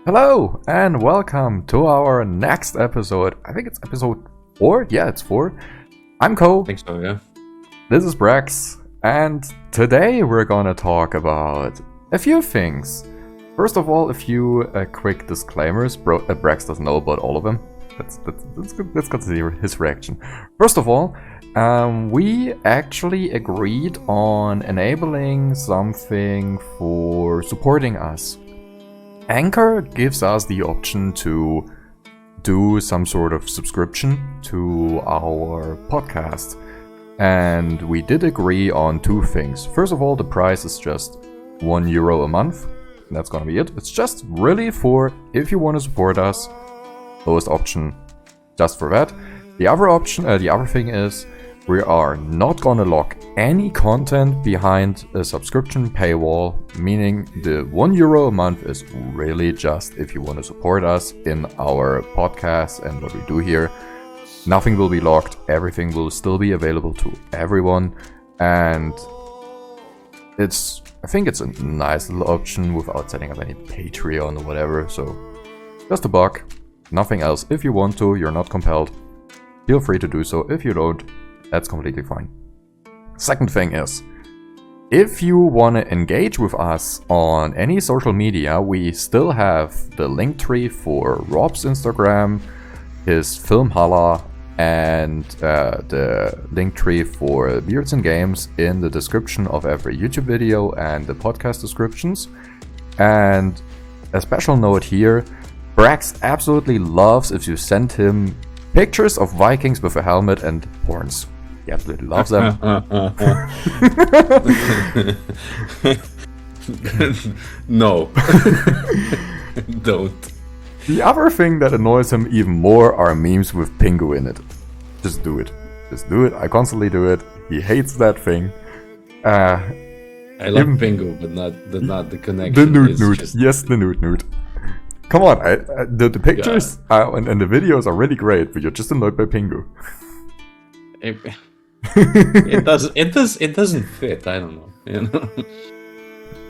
Hello and welcome to our next episode. I think it's episode 4. Yeah, it's 4. I'm Ko. I think so, yeah. This is Brex. And today we're gonna talk about a few things. First of all, a few quick disclaimers. Brex doesn't know about all of them. Let's consider his reaction. First of all, we actually agreed on enabling something for supporting us. Anchor gives us the option to do some sort of subscription to our podcast. And we did agree on two things. First of all, the price is just €1 a month. That's gonna be it. It's just really for if you want to support us, lowest option just for that. The other thing is we are not gonna lock any content behind a subscription paywall, meaning the €1 a month is really just if you want to support us in our podcast and what we do here. Nothing will be locked, everything will still be available to everyone, and I think it's a nice little option without setting up any Patreon or whatever, so just a buck, nothing else. If you want to, you're not compelled, feel free to do so. If you don't, that's completely fine. Second thing is, if you want to engage with us on any social media, we still have the link tree for Rob's Instagram, his Film Hala, and the link tree for Beards and Games in the description of every YouTube video and the podcast descriptions. And a special note here, Brax absolutely loves if you send him pictures of Vikings with a helmet and horns. He absolutely loves them. No. Don't. The other thing that annoys him even more are memes with Pingu in it. Just do it. Just do it. I constantly do it. He hates that thing. I love Pingu, but not the connection. The nude. Yes, the nude. Come on, the pictures and the videos are really great, but you're just annoyed by Pingu. It doesn't fit. I don't know. You know.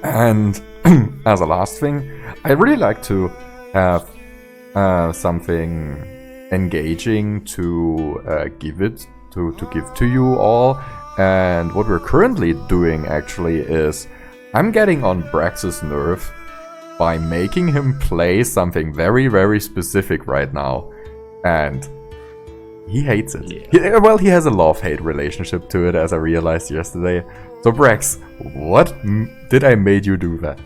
And as a last thing, I really like to have something engaging to give to you all. And what we're currently doing actually is I'm getting on Brax's nerve by making him play something very, very specific right now. And he hates it. Yeah. He has a love-hate relationship to it, as I realized yesterday. So Brax, what did I made you do that?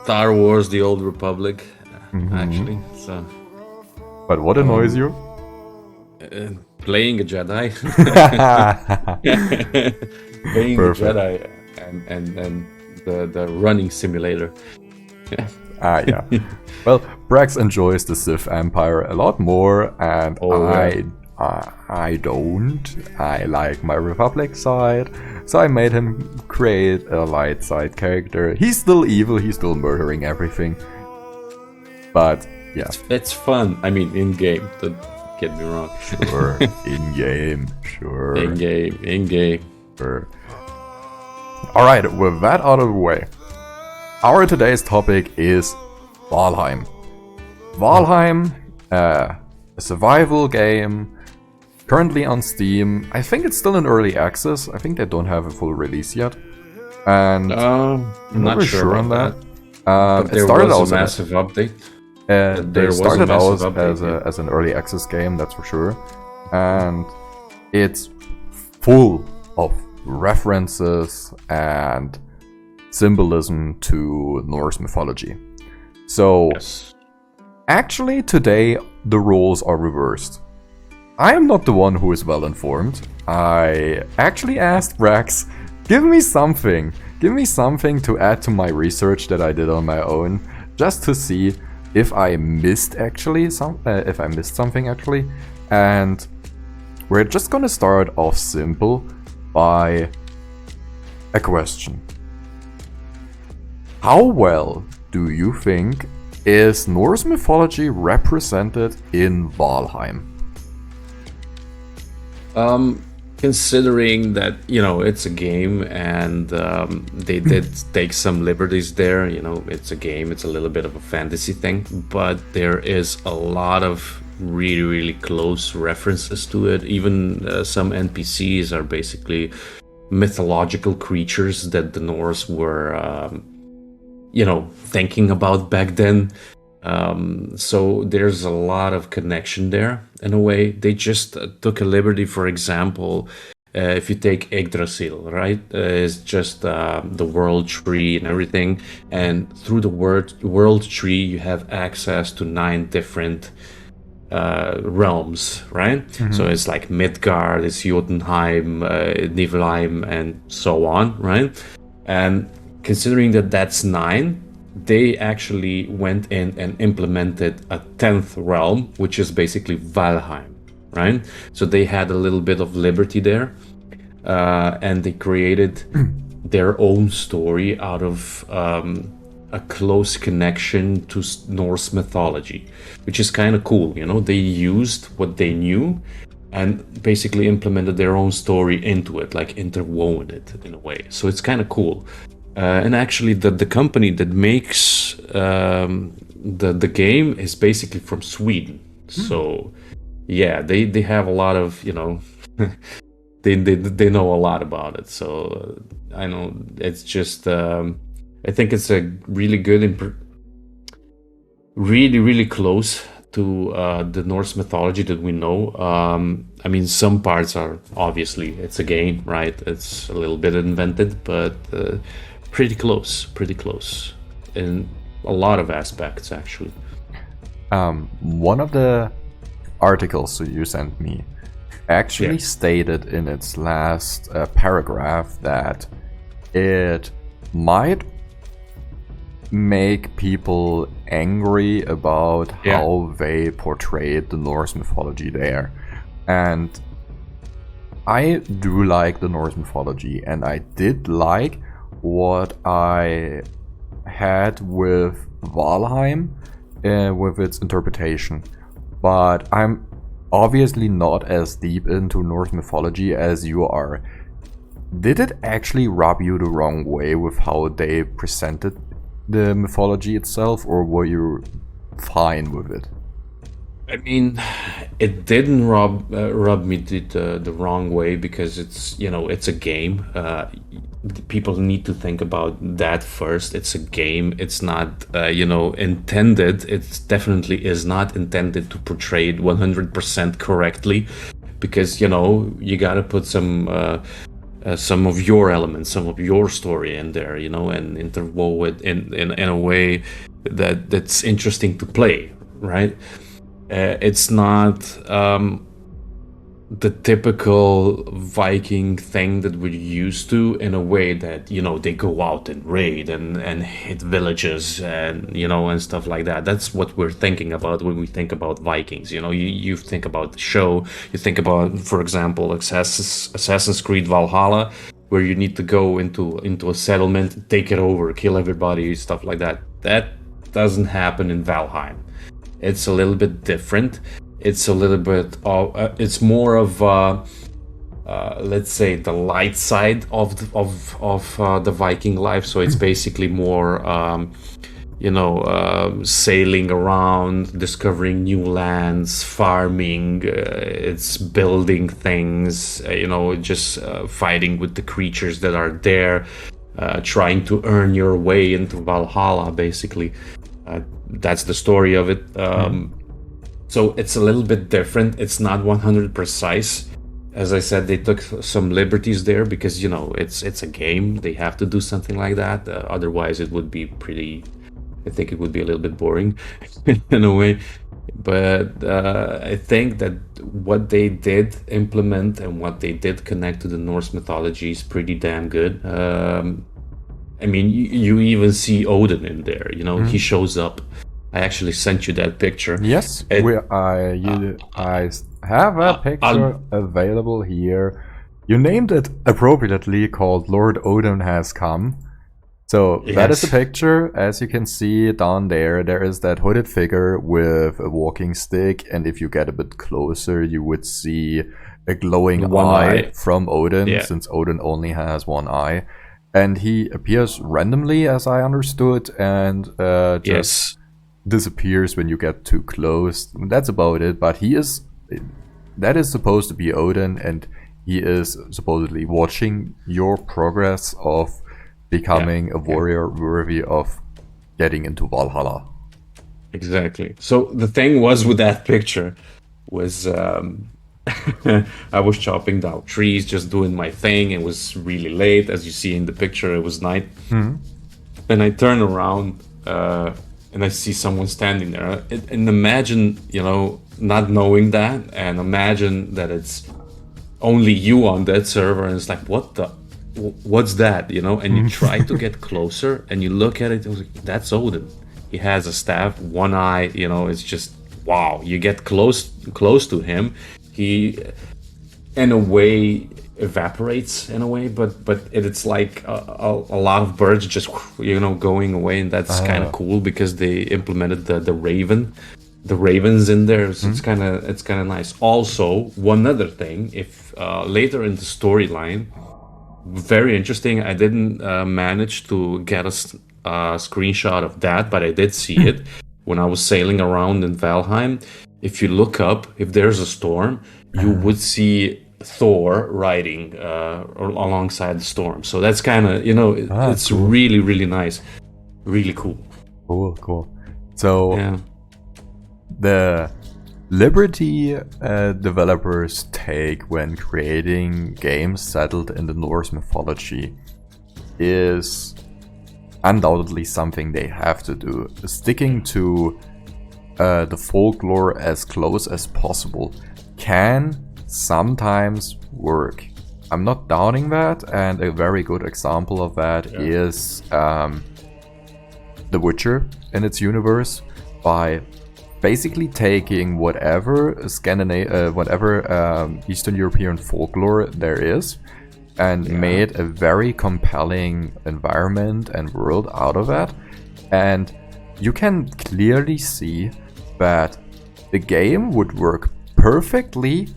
Star Wars: The Old Republic, actually. So. But what annoys you? Playing a Jedi. Playing Perfect. a Jedi and the running simulator. Yeah. Well, Brax enjoys the Sith Empire a lot more, and I don't. I like my Republic side, so I made him create a light side character. He's still evil, he's still murdering everything. But, yeah. It's fun. I mean, in-game, don't get me wrong. Sure, in-game, sure. In-game. Sure. Alright, with that out of the way, our today's topic is Valheim. Valheim, a survival game, currently on Steam. I think it's still in early access. I think they don't have a full release yet. And I'm not really sure on that. It started out as a massive update. They started out as an early access game, that's for sure. And it's full of references and symbolism to Norse mythology. So, Yes. actually today the roles are reversed. I am not the one who is well informed. I actually asked Brax, give me something to add to my research that I did on my own, just to see if I missed something actually. And we're just gonna start off simple by a question. How well do you think is Norse mythology represented in Valheim? considering that it's a game, and they did take some liberties there. It's a game, it's a little bit of a fantasy thing, but there is a lot of really, really close references to it. Even some NPCs are basically mythological creatures that the Norse were thinking about back then. So there's a lot of connection there in a way. They just took a liberty. For example, if you take Yggdrasil, right? It's just the world tree and everything. And through the world tree, you have access to 9 different realms, right? Mm-hmm. So it's like Midgard, it's Jotunheim, Niflheim, and so on, right? And considering that that's 9, they actually went in and implemented a 10th realm, which is basically Valheim, right? So they had a little bit of liberty there, and they created their own story out of a close connection to Norse mythology, which is kind of cool. They used what they knew and basically implemented their own story into it, like interwoven it in a way. So it's kind of cool. And actually, the company that makes the game is basically from Sweden. So, yeah, they have a lot of they know a lot about it. So I know it's just I think it's a really good really, really close to the Norse mythology that we know. I mean, some parts are obviously it's a game, right? It's a little bit invented, but pretty close in a lot of aspects, actually. One of the articles that you sent me actually stated in its last paragraph that it might make people angry about how they portrayed the Norse mythology there. And I do like the Norse mythology, and I did like what I had with Valheim, with its interpretation. But I'm obviously not as deep into Norse mythology as you are. Did it actually rub you the wrong way with how they presented the mythology itself, or were you fine with it? I mean, it didn't rub me the wrong way, because it's a game. People need to think about that first. It's a game. It's not intended. It definitely is not intended to portray it 100% correctly, because you gotta put some of your elements, some of your story in there, and interwove it in a way that's interesting to play, right? It's not the typical Viking thing that we're used to, in a way that they go out and raid and hit villages and stuff like that. That's what we're thinking about when we think about Vikings. You think about the show, you think about, for example, Assassin's Creed Valhalla, where you need to go into a settlement, take it over, kill everybody, stuff like that. That doesn't happen in Valheim. It's a little bit different. It's a little bit it's more of let's say the light side of the Viking life. So it's basically more sailing around, discovering new lands, farming, it's building things, just fighting with the creatures that are there, trying to earn your way into Valhalla, basically. That's the story of it. So it's a little bit different. It's not 100 precise. As I said, they took some liberties there because, it's a game. They have to do something like that. Otherwise, it would be I think it would be a little bit boring in a way. But I think that what they did implement and what they did connect to the Norse mythology is pretty damn good. I mean, you even see Odin in there, he shows up. I actually sent you that picture. Yes, I have a picture available here. You named it appropriately, called Lord Odin Has Come. So that is the Yes. picture. As you can see down there, there is that hooded figure with a walking stick. And if you get a bit closer, you would see a glowing The one eye eye. from Odin, Yeah. since Odin only has one eye. And he appears randomly, as I understood, and just Yes. disappears when you get too close. That's about it. But that is supposed to be Odin, and he is supposedly watching your progress of becoming a Yeah. warrior worthy of getting into Valhalla. Exactly. So the thing was with that picture was I was chopping down trees, just doing my thing. It was really late, as you see in the picture. It was night, and I turn around and I see someone standing there. And imagine, not knowing that, and imagine that it's only you on that server, and it's like, what's that? And you try to get closer, and you look at it. It was like, that's Odin. He has a staff, one eye. It's just wow. You get close to him. He, in a way, evaporates in a way, but it's like a lot of birds just going away, and that's kind of cool because they implemented the ravens in there. So it's kind of nice. Also, one other thing, if later in the storyline, very interesting. I didn't manage to get a screenshot of that, but I did see it when I was sailing around in Valheim. If you look up, if there's a storm, you would see Thor riding alongside the storm. So that's kind of, it's Cool. really, really nice. Really cool. Cool. So Yeah. the liberty developers take when creating games settled in the Norse mythology is undoubtedly something they have to do. Sticking to the folklore as close as possible can sometimes work. I'm not doubting that, and a very good example of that is The Witcher in its universe, by basically taking whatever Eastern European folklore there is, and made a very compelling environment and world out of that. And you can clearly see that the game would work perfectly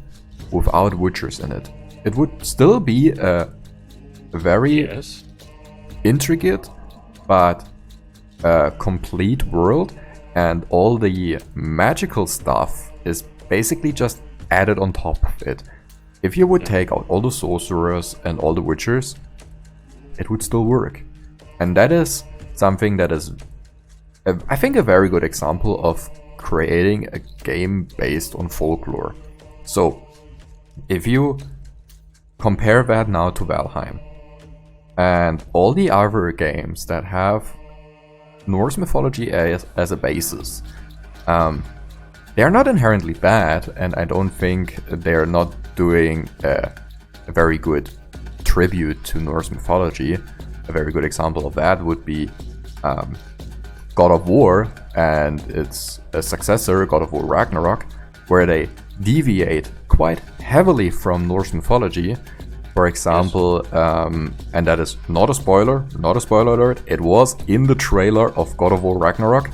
without Witchers in it. It would still be a very Yes. intricate but complete world, and all the magical stuff is basically just added on top of it. If you would take out all the sorcerers and all the witchers, it would still work. And that is something that is, I think, a very good example of creating a game based on folklore. So, if you compare that now to Valheim and all the other games that have Norse mythology as a basis, they're not inherently bad, and I don't think they're not doing a very good tribute to Norse mythology. A very good example of that would be God of War and its successor, God of War Ragnarok, where they deviate quite heavily from Norse mythology. For example, and that is not a spoiler alert, it was in the trailer of God of War Ragnarok.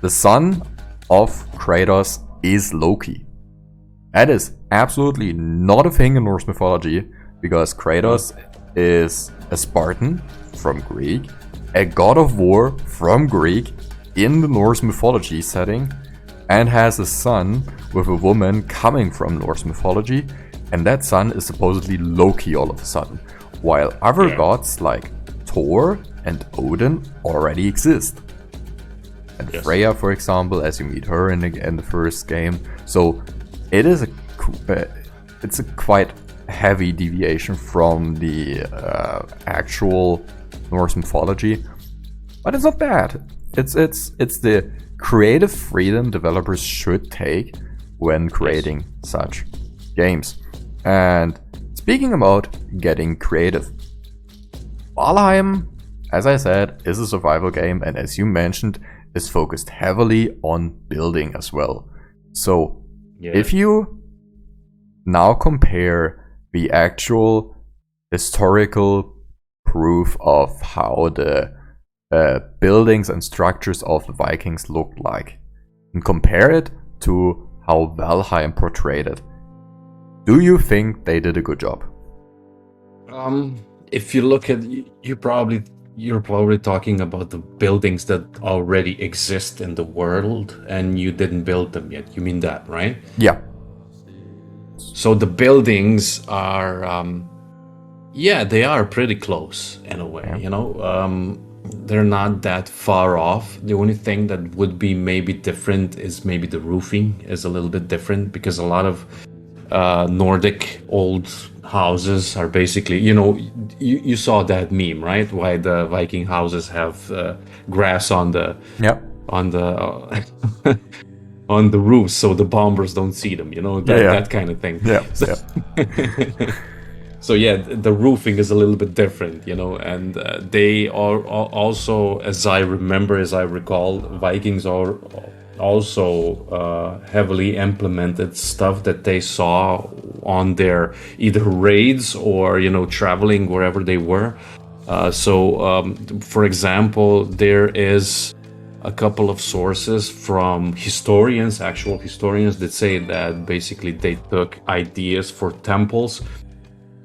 The son of Kratos is Loki. That is absolutely not a thing in Norse mythology, because Kratos is a Spartan from Greek, a god of war from Greek in the Norse mythology setting, and has a son with a woman coming from Norse mythology, and that son is supposedly Loki all of a sudden, while other gods like Thor and Odin already exist. And Freya, for example, as you meet her in the first game. So it is it's a quite heavy deviation from the actual Norse mythology, but it's not bad. It's the creative freedom developers should take when creating such games. And speaking about getting creative, Valheim, as I said, is a survival game, and as you mentioned, is focused heavily on building as well. So if you now compare the actual historical proof of how the buildings and structures of the Vikings looked like, and compare it to how Valheim portrayed it. Do you think they did a good job? If you look at, you're probably talking about the buildings that already exist in the world and you didn't build them yet. You mean that, right? Yeah. So the buildings are, yeah, they are pretty close in a way, you know. They're not that far off. The only thing that would be maybe different is maybe the roofing is a little bit different, because a lot of Nordic old houses are basically, you know, you saw that meme, right? Why the Viking houses have grass on the on the on the roofs, so the bombers don't see them, you know, that kind of thing. So yeah, the roofing is a little bit different, you know, and they are also, as I recall, Vikings are also heavily implemented stuff that they saw on their either raids or, you know, traveling wherever they were. For example, there is a couple of sources from historians, actual historians, that say that basically they took ideas for temples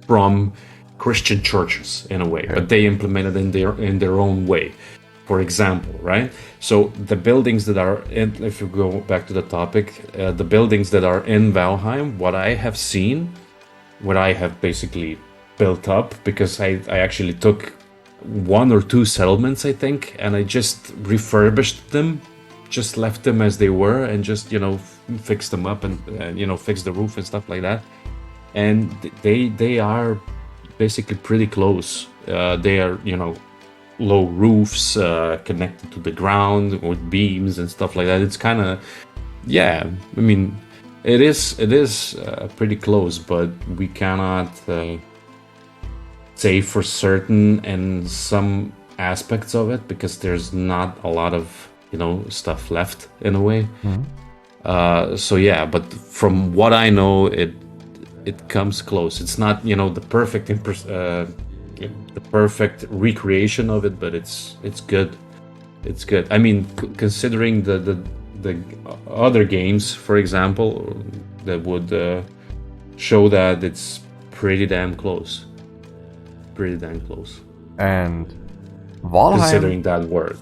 from Christian churches in a way, but they implemented in their own way. For example, right? So the buildings that are in, if you go back to the topic, the buildings that are in Valheim, what I have seen, what I have basically built up, because I actually took 1 or 2 settlements, I think, and I just refurbished them, just left them as they were, and just, you know, fixed them up and you know, fixed the roof and stuff like that. And they are basically pretty close. They are, you know, low roofs connected to the ground with beams and stuff like that. It's kind of, yeah, I mean, it is pretty close, but we cannot say for certain in some aspects of it, because there's not a lot of, you know, stuff left in a way. So yeah, but from what I know, it comes close. It's not, you know, the perfect recreation of it, but it's good. It's good. I mean, considering the other games, for example, that would show that it's pretty damn close. Pretty damn close. And Valheim, considering that word.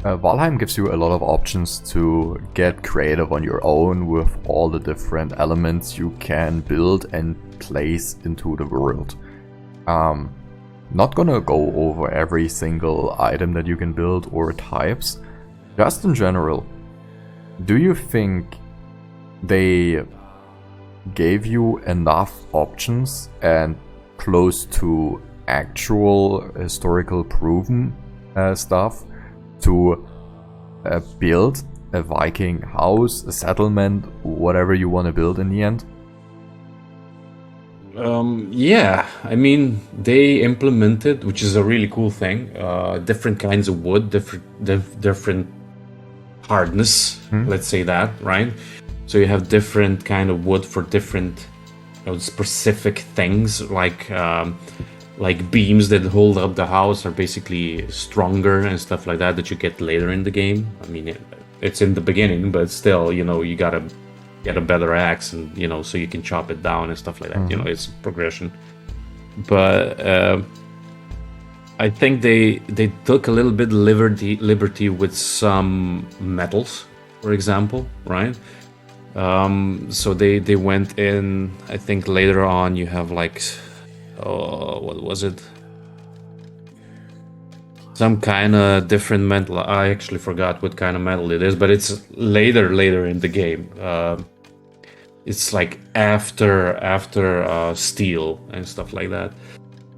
Valheim gives you a lot of options to get creative on your own with all the different elements you can build and place into the world. Not gonna go over every single item that you can build or types. Just in general, do you think they gave you enough options and close to actual historical proven stuff to build a Viking house, a settlement, whatever you want to build in the end? Yeah, I mean, they implemented, which is a really cool thing, different kinds of wood, different hardness, let's say that, right? So you have different kind of wood for different, you know, specific things, like beams that hold up the house are basically stronger and stuff like that you get later in the game. I mean, it's in the beginning, but still, you know, you gotta get a better axe, and, you know, so you can chop it down and stuff like that. You know, it's progression. But I think they took a little bit liberty with some metals, for example, right? So they went in. I think later on you have like, what was it? Some kind of different metal. I actually forgot what kind of metal it is, but it's later in the game. It's like after steel and stuff like that.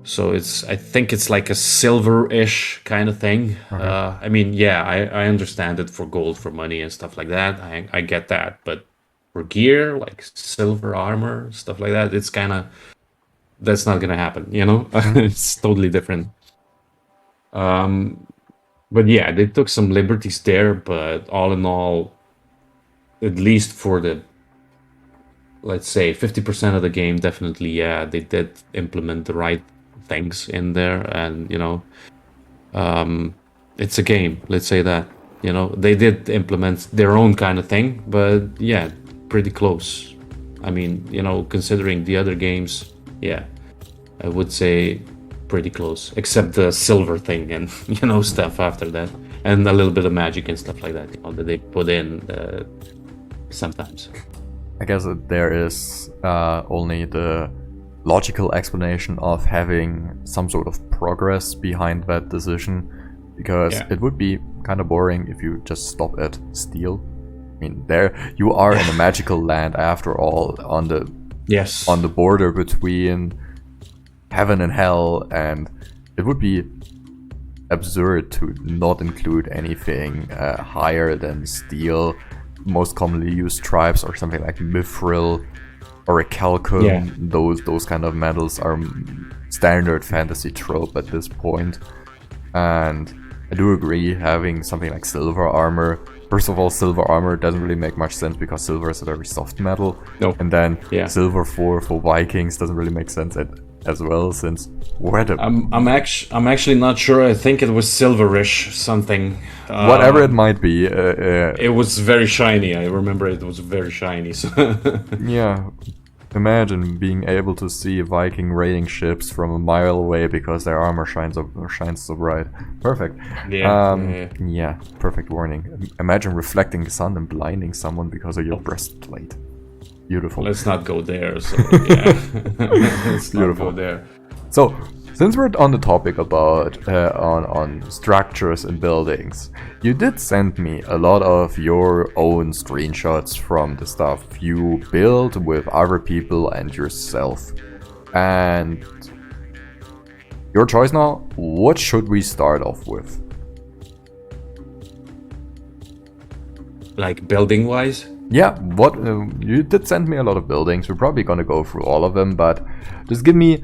So I think it's like a silver-ish kind of thing. I mean, yeah, I understand it for gold, for money and stuff like that. I get that, but for gear, like silver armor, stuff like that, it's kind of, that's not gonna happen, you know? It's totally different. But yeah, they took some liberties there, but all in all, at least for the, let's say, 50% of the game, definitely, yeah, they did implement the right things in there, and it's a game. Let's say that they did implement their own kind of thing, but yeah, pretty close. I mean, considering the other games, yeah, I would say pretty close, except the silver thing and stuff after that, and a little bit of magic and stuff like that, that they put in sometimes. I guess that there is only the logical explanation of having some sort of progress behind that decision, because it would be kind of boring if you just stop at steel. I mean, there you are in a magical land after all, on the border between heaven and hell, and it would be absurd to not include anything higher than steel. Most commonly used tribes are something like mithril or a calcum. Yeah. Those kind of metals are standard fantasy trope at this point. And I do agree, having something like silver armor. First of all, silver armor doesn't really make much sense because silver is a very soft metal. Nope. And then silver for Vikings doesn't really make sense as well, since where the I'm actually not sure. I think it was silverish something. Whatever it might be. It was very shiny. I remember it was very shiny. So yeah. Imagine being able to see Viking raiding ships from a mile away because their armor shines so bright. Perfect. Yeah, perfect warning. Imagine reflecting the sun and blinding someone because of your breastplate. Beautiful. Let's not go there. So yeah, let's not go there. So, since we're on the topic about on structures and buildings, you did send me a lot of your own screenshots from the stuff you built with other people and yourself. And your choice now, what should we start off with? Like building wise? Yeah, what you did send me a lot of buildings. We're probably gonna go through all of them, but just give me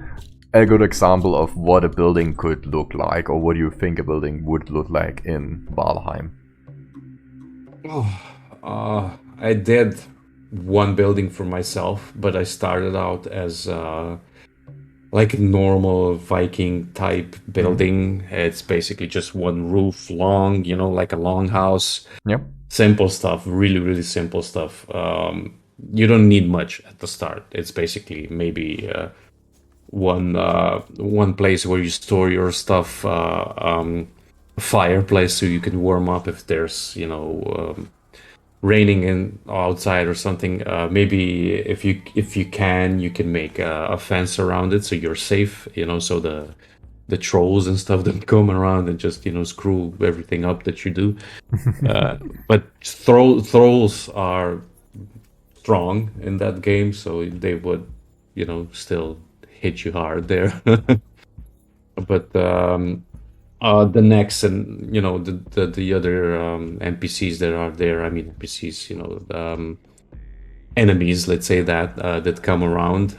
a good example of what a building could look like, or what do you think a building would look like in Valheim? I did one building for myself, but I started out as like a normal Viking type building. It's basically just one roof long, like a long house. Yep. Simple stuff, really, really simple stuff. You don't need much at the start. It's basically maybe one place where you store your stuff, fireplace so you can warm up if there's raining in outside or something. Maybe if you can make a fence around it so you're safe, so the trolls and stuff don't come around and just screw everything up that you do. But trolls are strong in that game, so they would still hit you hard there. But the next and the other NPCs that are there, I mean NPCs, enemies, let's say that come around,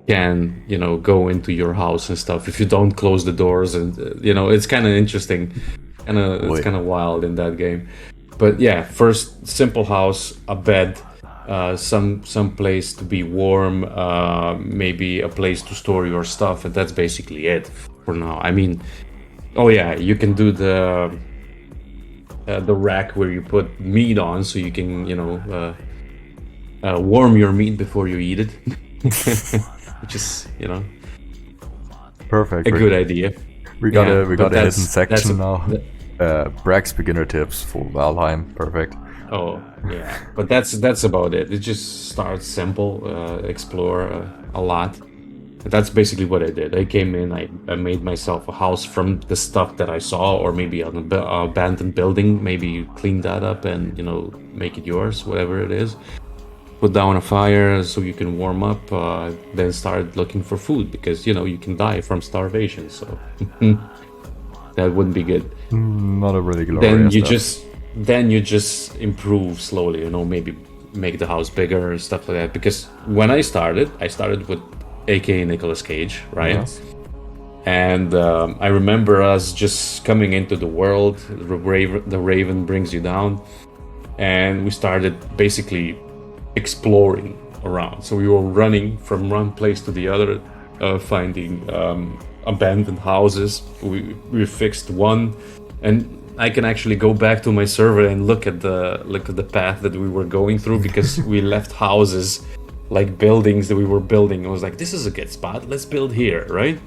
can go into your house and stuff if you don't close the doors, and it's kind of interesting, it's kind of wild in that game. But yeah, first simple house, a bed, some place to be warm, maybe a place to store your stuff, and that's basically it for now. I mean, oh yeah, you can do the rack where you put meat on, so you can warm your meat before you eat it, which is perfect. A good idea. We got a hidden section now. Brax beginner tips for Valheim. Perfect. Oh yeah, but that's about it. It just starts simple, explore a lot. That's basically what I did. I came in, I made myself a house from the stuff that I saw, or maybe an abandoned building. Maybe you clean that up and make it yours, whatever it is. Put down a fire so you can warm up. Then start looking for food, because you can die from starvation. So that wouldn't be good. Not a really glorious. Then you just improve slowly. Maybe make the house bigger and stuff like that. Because when I started with AKA Nicolas Cage, right? Yes. And I remember us just coming into the world. The Raven brings you down, and we started basically exploring around. So we were running from one place to the other, finding abandoned houses. We fixed one, and I can actually go back to my server and look at the path that we were going through, because we left houses, like buildings that we were building. I was like, this is a good spot, let's build here, right?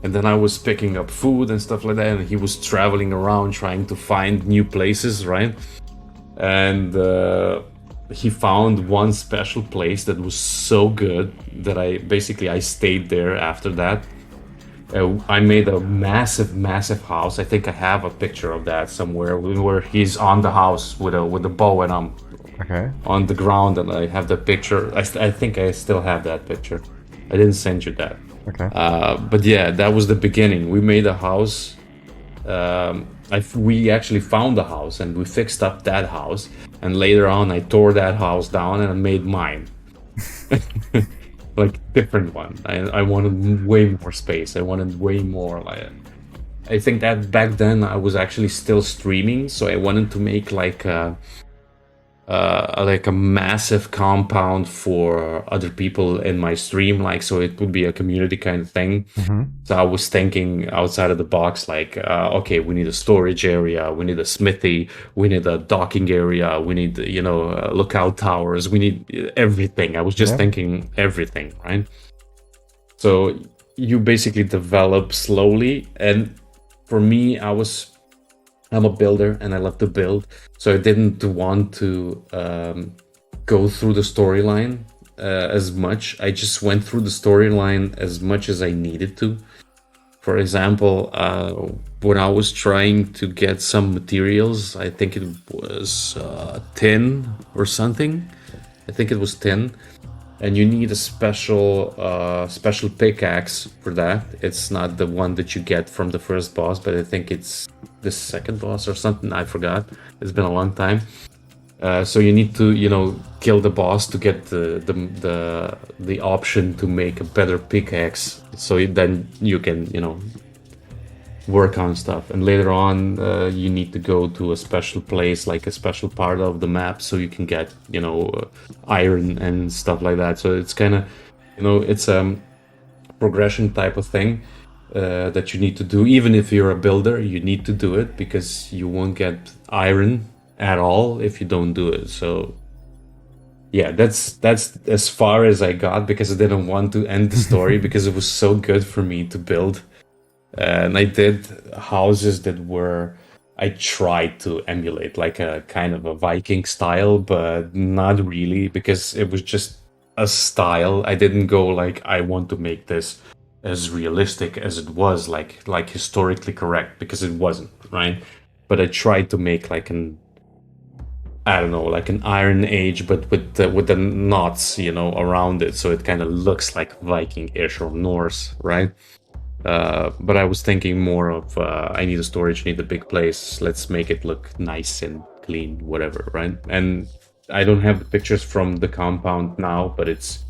And then I was picking up food and stuff like that, and he was traveling around trying to find new places, right? And he found one special place that was so good that I stayed there after that. I made a massive house. I think I have a picture of that somewhere, where he's on the house with a bow, and I'm on the ground, and I have the picture. I think I still have that picture. I didn't send you that. Okay. But yeah, that was the beginning. We made a house. We actually found a house, and we fixed up that house. And later on, I tore that house down and I made mine. Like different one. I wanted way more space. I wanted way more. I think that back then I was actually still streaming, so I wanted to make like a massive compound for other people in my stream, like, so it would be a community kind of thing. So I was thinking outside of the box, like, okay, we need a storage area, we need a smithy, we need a docking area, we need, lookout towers, we need everything. I was just thinking everything, right? So you basically develop slowly, and for me, I'm a builder and I love to build, so I didn't want to go through the storyline as much. I just went through the storyline as much as I needed to. For example, when I was trying to get some materials, I think it was tin or something. I think it was tin. And you need a special pickaxe for that. It's not the one that you get from the first boss, but I think it's the second boss or something. I forgot. It's been a long time. So you need to, kill the boss to get the option to make a better pickaxe. So then you can, work on stuff. And later on, you need to go to a special place, like a special part of the map, so you can get, iron and stuff like that. So it's kind of, it's a progression type of thing that you need to do. Even if you're a builder, you need to do it, because you won't get iron at all if you don't do it. So yeah, that's as far as I got, because I didn't want to end the story because it was so good for me to build. And I did houses that I tried to emulate like a kind of a Viking style, but not really, because it was just a style. I didn't go like, I want to make this as realistic as it was, like historically correct, because it wasn't, right? But I tried to make like an Iron Age, but with the knots, around it, so it kind of looks like Viking-ish or Norse, right? But I was thinking more of, I need a storage, need a big place, let's make it look nice and clean, whatever, right? And I don't have the pictures from the compound now, but it's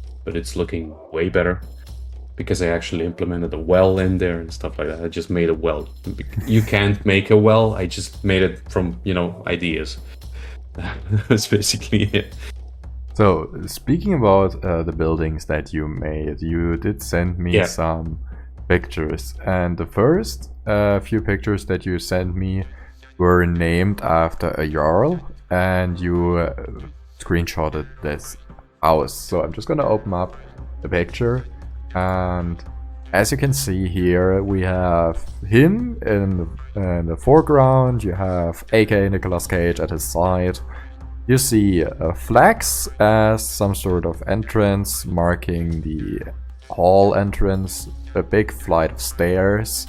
looking way better, because I actually implemented a well in there and stuff like that. I just made a well. You can't make a well, I just made it from, ideas. That's basically it. So, speaking about the buildings that you made, you did send me some pictures, and the first few pictures that you sent me were named after a Jarl, and you screenshotted this house. So I'm just gonna open up the picture, and as you can see here, we have him in the foreground, you have AK Nicolas Cage at his side. You see flags as some sort of entrance marking the hall entrance, a big flight of stairs,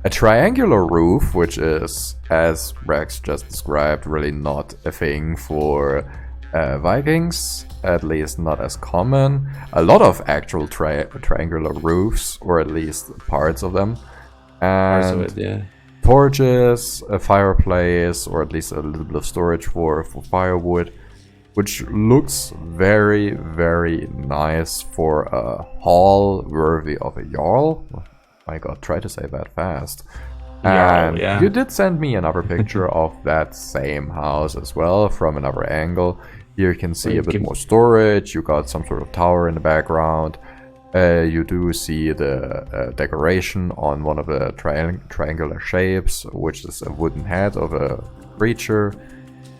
a triangular roof, which is, as Rex just described, really not a thing for Vikings, at least not as common. A lot of actual triangular roofs, or at least parts of them, and torches, a fireplace, or at least a little bit of storage for firewood, which looks very, very nice for a hall worthy of a Jarl. Oh my god, try to say that fast. And you did send me another picture of that same house as well, from another angle. Here you can see a bit more storage, you got some sort of tower in the background. You do see the decoration on one of the triangular shapes, which is a wooden head of a creature.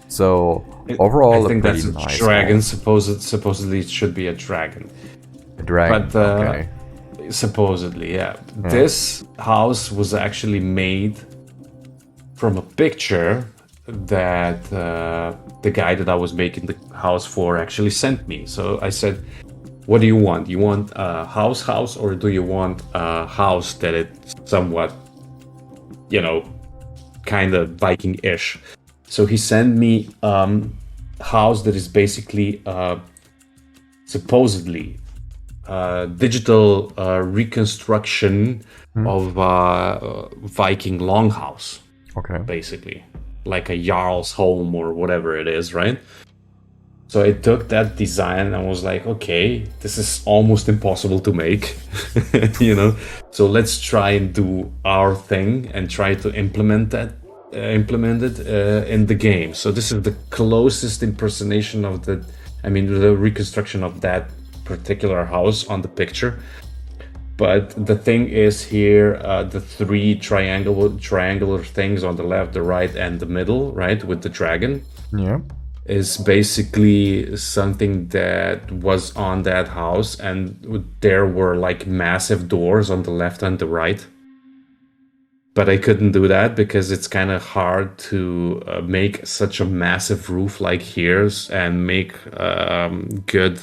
So overall, I think a pretty that's a nice dragon. house. Supposedly, it should be a dragon. A dragon, But okay. supposedly, yeah. This house was actually made from a picture that the guy that I was making the house for actually sent me. So I said, what do you want? You want a house, or do you want a house that it's somewhat, kind of Viking-ish? So he sent me house that is basically supposedly digital reconstruction of Viking longhouse, Okay. basically like a jarl's home or whatever it is, right? So I took that design and was like, okay, this is almost impossible to make, So let's try and do our thing and try to implement it in the game. So this is the closest impersonation of the reconstruction of that particular house on the picture. But the thing is here, the three triangular things on the left, the right, and the middle, right, with the dragon, Yeah. is basically something that was on that house, and there were like massive doors on the left and the right. But I couldn't do that because it's kind of hard to make such a massive roof like here's and make good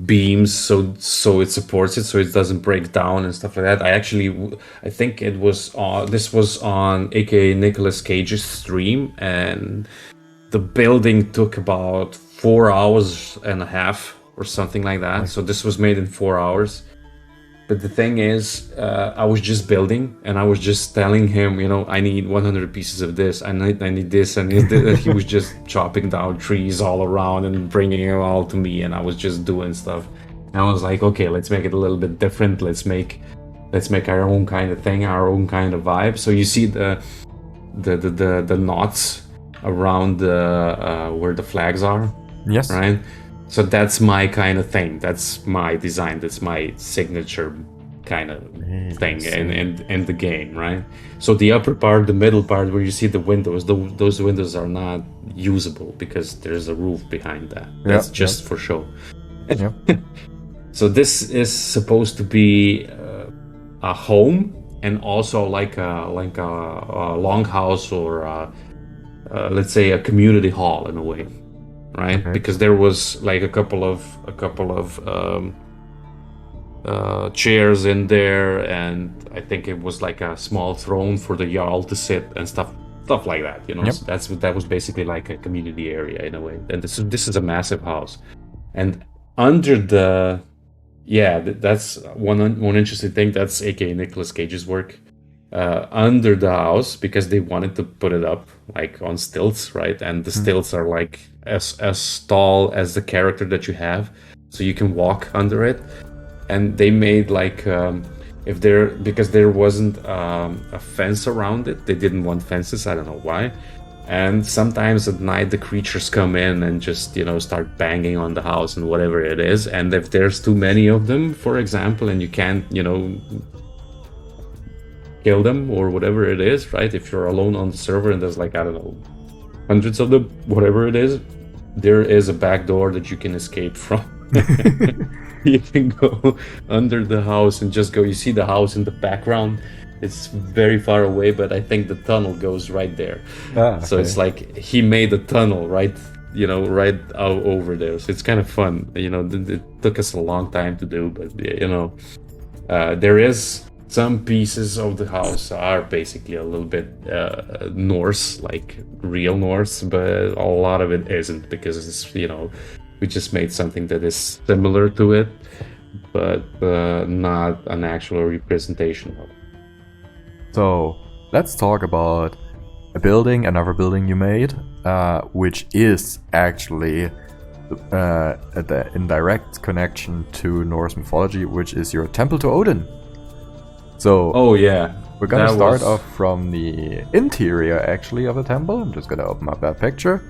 beams so it supports it, so it doesn't break down and stuff like that. I think it was this was on aka Nicolas Cage's stream, and the building took about 4.5 hours or something like that. So this was made in 4 hours. But the thing is, I was just building, and I was just telling him, I need 100 pieces of this, I need this, and he was just chopping down trees all around and bringing it all to me, and I was just doing stuff. And I was like, okay, let's make it a little bit different. Let's make our own kind of thing, our own kind of vibe. So you see the knots around where the flags are. Yes. Right. So that's my kind of thing. That's my design. That's my signature kind of thing in the game, right? So the upper part, the middle part, where you see the windows, those windows are not usable because there's a roof behind that. That's just for show. Yeah. So this is supposed to be a home, and also like a longhouse, or let's say a community hall in a way. Right, okay. Because there was like a couple of chairs in there, and I think it was like a small throne for the jarl to sit and stuff like that. Yep. So that was basically like a community area in a way. And this is a massive house, and under that's one interesting thing. That's aka Nicolas Cage's work. Under the house, because they wanted to put it up like on stilts, right? And the stilts are like as tall as the character that you have, so you can walk under it. And they made like because there wasn't a fence around it, they didn't want fences. I don't know why. And sometimes at night the creatures come in and just start banging on the house and whatever it is. And if there's too many of them, for example, and you can't kill them or whatever it is, right? If you're alone on the server and there's like, I don't know, hundreds of them, whatever it is, there is a back door that you can escape from. You can go under the house and just go. You see the house in the background. It's very far away, but I think the tunnel goes right there. Okay. So it's like he made a tunnel right out over there. So it's kind of fun. It took us a long time to do, but there is some pieces of the house are basically a little bit Norse, like real Norse, but a lot of it isn't, because it's, we just made something that is similar to it, but not an actual representation of it. So let's talk about another building you made, which is actually the indirect connection to Norse mythology, which is your temple to Odin. So we're gonna start off from the interior actually of the temple. I'm just gonna open up that picture.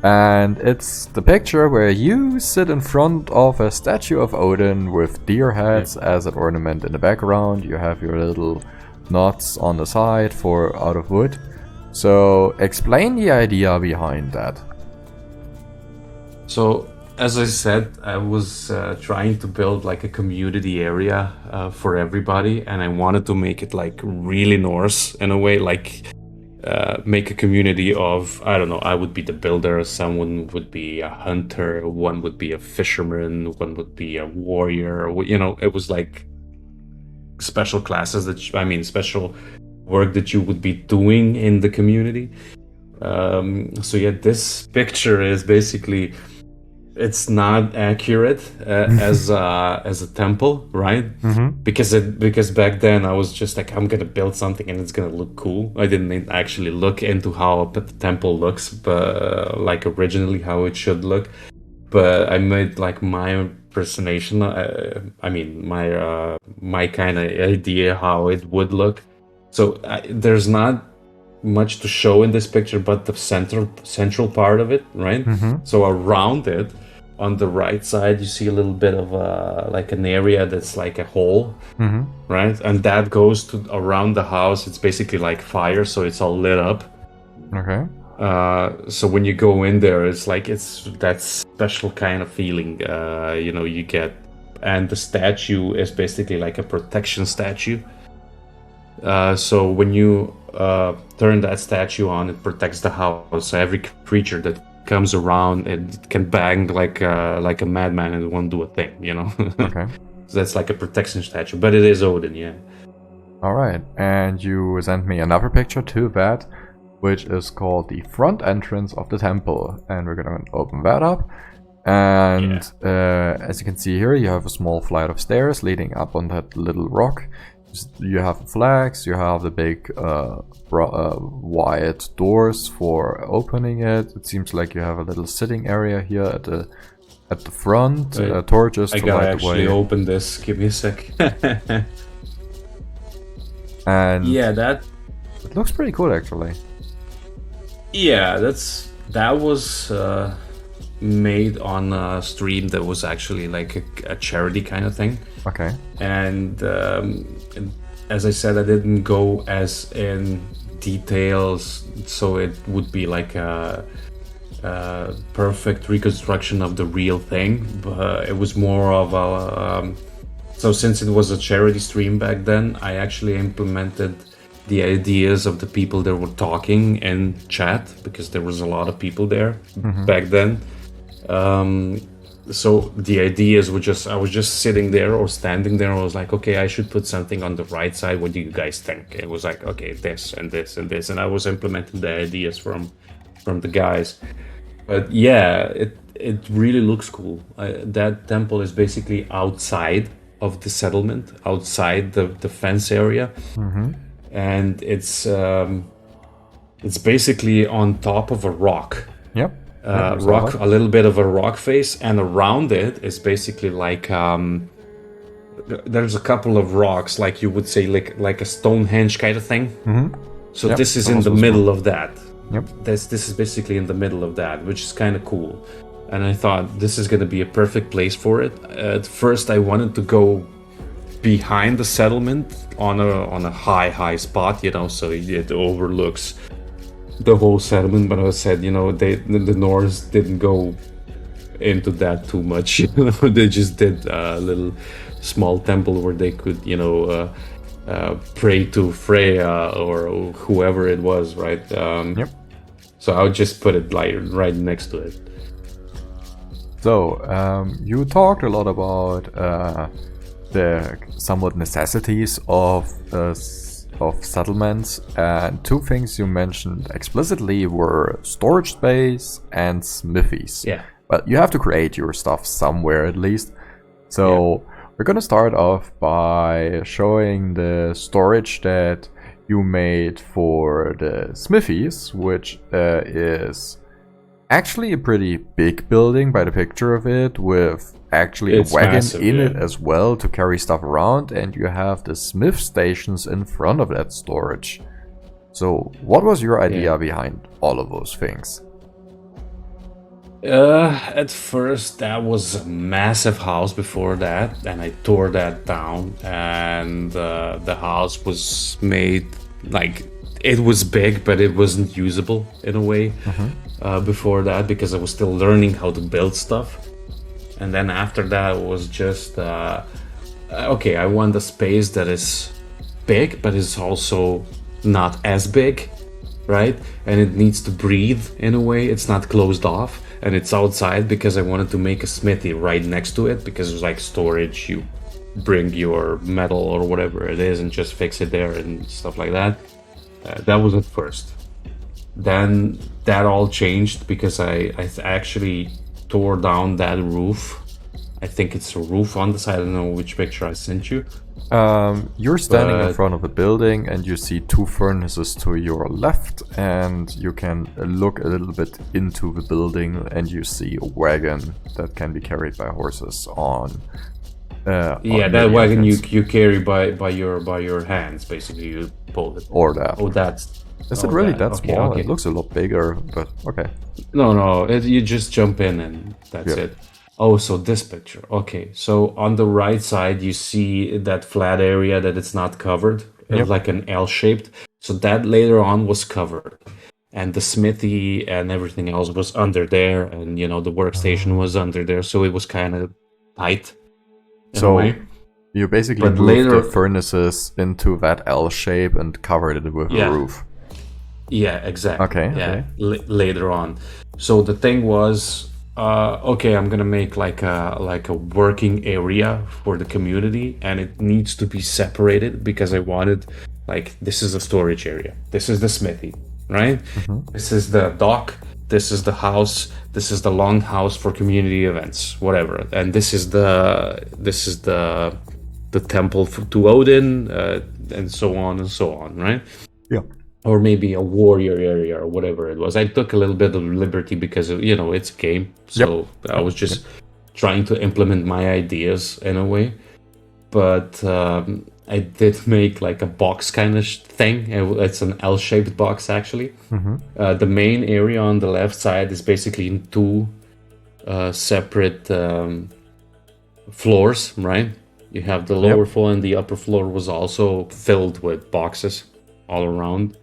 And it's the picture where you sit in front of a statue of Odin with deer heads as an ornament in the background. You have your little knots on the side for out of wood. So explain the idea behind that. So, as I said, I was trying to build like a community area for everybody, and I wanted to make it like really Norse in a way, like make a community of, I don't know, I would be the builder, someone would be a hunter, one would be a fisherman, one would be a warrior, you know, it was like special classes special work that you would be doing in the community. So yeah, this picture is basically, it's not accurate as a temple, right? Because back then I was just like, I'm gonna build something and it's gonna look cool. I didn't actually look into how a temple looks, but like originally how it should look. But I made like my impersonation. My kind of idea how it would look. So there's not much to show in this picture, but the central part of it, right? So around it, on the right side, you see a little bit of like an area that's like a hole, right? And that goes to around the house. It's basically like fire, so it's all lit up. Okay. So when you go in there, it's like it's that special kind of feeling, you get. And the statue is basically like a protection statue. So when you turn that statue on, it protects the house. So every creature that comes around, it can bang like a madman and it won't do a thing, Okay. So that's like a protection statue, but it is Odin, yeah. All right, and you sent me another picture to that, which is called the front entrance of the temple, and we're gonna open that up. And as you can see here, you have a small flight of stairs leading up on that little rock. You have flags, you have the big wide doors for opening it. It seems like you have a little sitting area here at the front, torches to light the way. I gotta actually open this, give me a sec. And yeah, it looks pretty cool actually. Yeah, that was made on a stream that was actually like a charity kind of thing. Okay. And as I said, I didn't go as in details, so it would be like a perfect reconstruction of the real thing. But it was more of a so since it was a charity stream back then, I actually implemented the ideas of the people that were talking in chat, because there was a lot of people there back then. So the ideas were I was just sitting there or standing there. I was like, okay, I should put something on the right side. What do you guys think? It was like, okay, this and this and this. And I was implementing the ideas from the guys. But yeah, it really looks cool. That temple is basically outside of the settlement, outside the fence area. And it's basically on top of a rock. Yep. Rock, a little bit of a rock face, and around it is basically like there's a couple of rocks, like you would say, like a Stonehenge kind of thing. So this is in the middle of that. Yep. This is basically in the middle of that, which is kind of cool. And I thought this is going to be a perfect place for it. At first, I wanted to go behind the settlement on a high spot, so it overlooks the whole settlement. But I said, the Norse didn't go into that too much. They just did a little small temple where they could, pray to Freya or whoever it was, right? Yep. So I would just put it like right next to it. So you talked a lot about the somewhat necessities of settlements, and two things you mentioned explicitly were storage space and smithies. Yeah. But you have to create your stuff somewhere at least. So we're gonna start off by showing the storage that you made for the smithies, which is actually a pretty big building by the picture of it, with actually a wagon massive, in it as well to carry stuff around, and you have the smith stations in front of that storage. So what was your idea behind all of those things? At first, that was a massive house before that, and I tore that down. And the house was made like it was big, but it wasn't usable in a way before that because I was still learning how to build stuff. And then after that, it was just okay, I want a space that is big, but is also not as big, right? And it needs to breathe in a way. It's not closed off, and it's outside because I wanted to make a smithy right next to it because it was like storage. You bring your metal or whatever it is and just fix it there and stuff like that. That was at first. Then that all changed because I actually tore down that roof. I think it's a roof on the side. I don't know which picture I sent you. You're standing in front of a building and you see two furnaces to your left, and you can look a little bit into the building and you see a wagon that can be carried by horses on. Yeah, that wagon you carry by your hands, basically. You pull it. Or that. Oh, that's. Is it really that okay, small? okay. It looks a lot bigger, but okay. No, you just jump in and that's it. Oh, so this picture. Okay, so on the right side, you see that flat area that it's not covered, like an L-shaped. So that later on was covered. And the smithy and everything else was under there. And, the workstation was under there. So it was kind of tight. So you basically moved the furnaces into that L shape and covered it with a roof. Yeah, exactly. Okay. Yeah, later on. So the thing was, okay, I'm gonna make like a working area for the community, and it needs to be separated because I wanted, like, this is a storage area, this is the smithy, right? This is the dock, this is the house, this is the longhouse for community events, whatever, and this is the temple to Odin, and so on, right? Yeah. Or maybe a warrior area or whatever it was. I took a little bit of liberty because it's a game, so I was just trying to implement my ideas in a way. But I did make like a box kind of thing. It's an L-shaped box actually. The main area on the left side is basically in two separate floors, right? You have the lower floor, and the upper floor was also filled with boxes all around.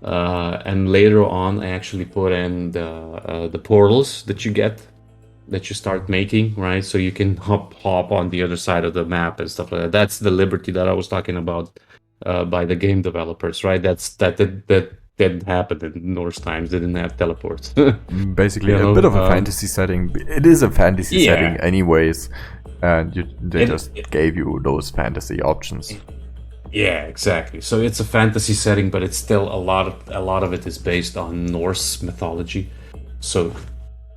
And later on, I actually put in the portals that you start making, right? So you can hop on the other side of the map and stuff like that. That's the liberty that I was talking about by the game developers, right? That didn't happen in Norse times. They didn't have teleports. Basically, a bit of a fantasy setting. It is a fantasy setting, anyways, and they just gave you those fantasy options. Yeah, exactly. So it's a fantasy setting, but it's still a lot of it is based on Norse mythology. So,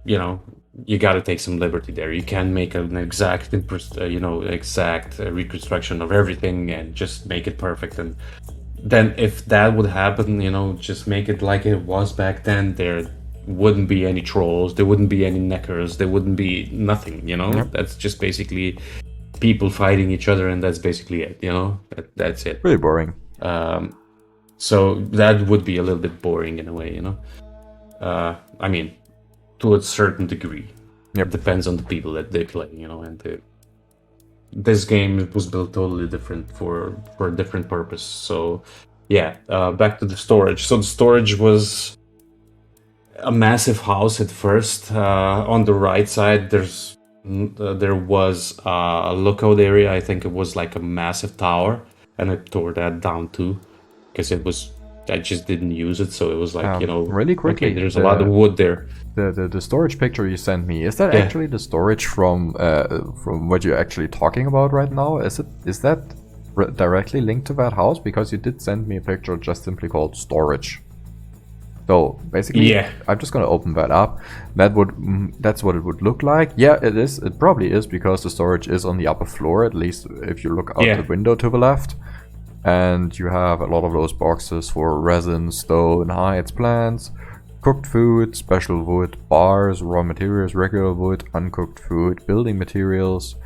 you got to take some liberty there. You can't make an exact reconstruction of everything and just make it perfect. And then if that would happen, just make it like it was back then. There wouldn't be any trolls. There wouldn't be any neckers. There wouldn't be nothing. That's just basically people fighting each other, and that's basically it. That's it. Really boring. So that would be a little bit boring in a way. I mean, to a certain degree. It depends on the people that they play. And this game was built totally different for a different purpose. So back to the storage. So the storage was a massive house at first. On the right side, there was a lookout area. I think it was like a massive tower, and I tore that down too because I just didn't use it. So it was like really quickly. Okay, there's a lot of wood there. The storage picture you sent me, is that actually the storage from what you're actually talking about right now? Is that directly linked to that house? Because you did send me a picture just simply called storage. So basically, I'm just gonna open that up. That's what it would look like. Yeah, it is. It probably is because the storage is on the upper floor. At least if you look out the window to the left, and you have a lot of those boxes for resin, stone, hides, plants, cooked food, special wood, bars, raw materials, regular wood, uncooked food, building materials,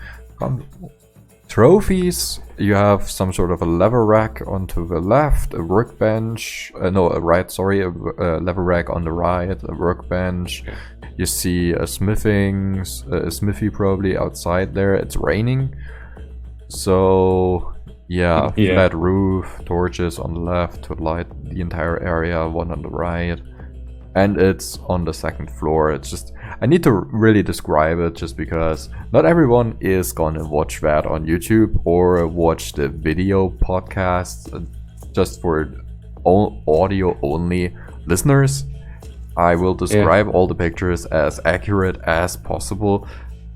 Trophies, you have some sort of a lever rack onto the left, a workbench, a lever rack on the right, a workbench. You see a smithy probably outside there. It's raining. So, yeah, flat roof, torches on the left to light the entire area, one on the right. And it's on the second floor. It's just, I need to really describe it just because not everyone is gonna watch that on YouTube or watch the video podcast just for audio only listeners. I will describe all the pictures as accurate as possible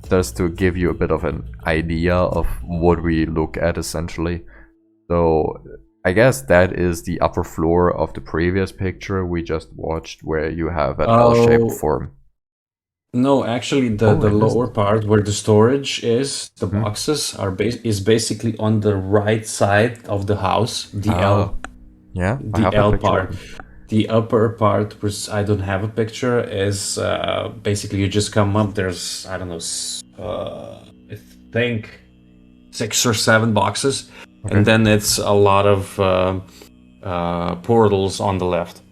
just to give you a bit of an idea of what we look at essentially. So I guess that is the upper floor of the previous picture we just watched, where you have an L-shaped form. No, actually, the lower part where the storage is, the boxes is basically on the right side of the house. The L, the L part. The upper part, which I don't have a picture, is basically you just come up. There's I think 6 or 7 boxes. Okay. And then it's a lot of portals on the left.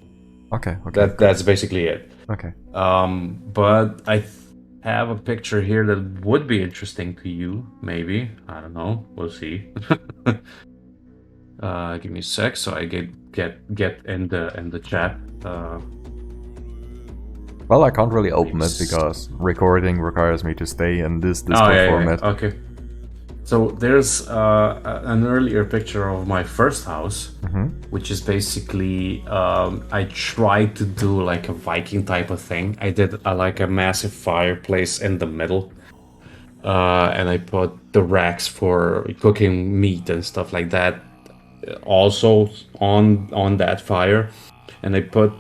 Okay. That's basically it. Okay. But I have a picture here that would be interesting to you, maybe. I don't know. We'll see. Give me a sec, so I get in the chat. Well, I can't really open it because recording requires me to stay in this Discord format. Yeah. Okay. So there's an earlier picture of my first house, which is basically I tried to do like a Viking type of thing. I did like a massive fireplace in the middle, and I put the racks for cooking meat and stuff like that also on that fire, and I put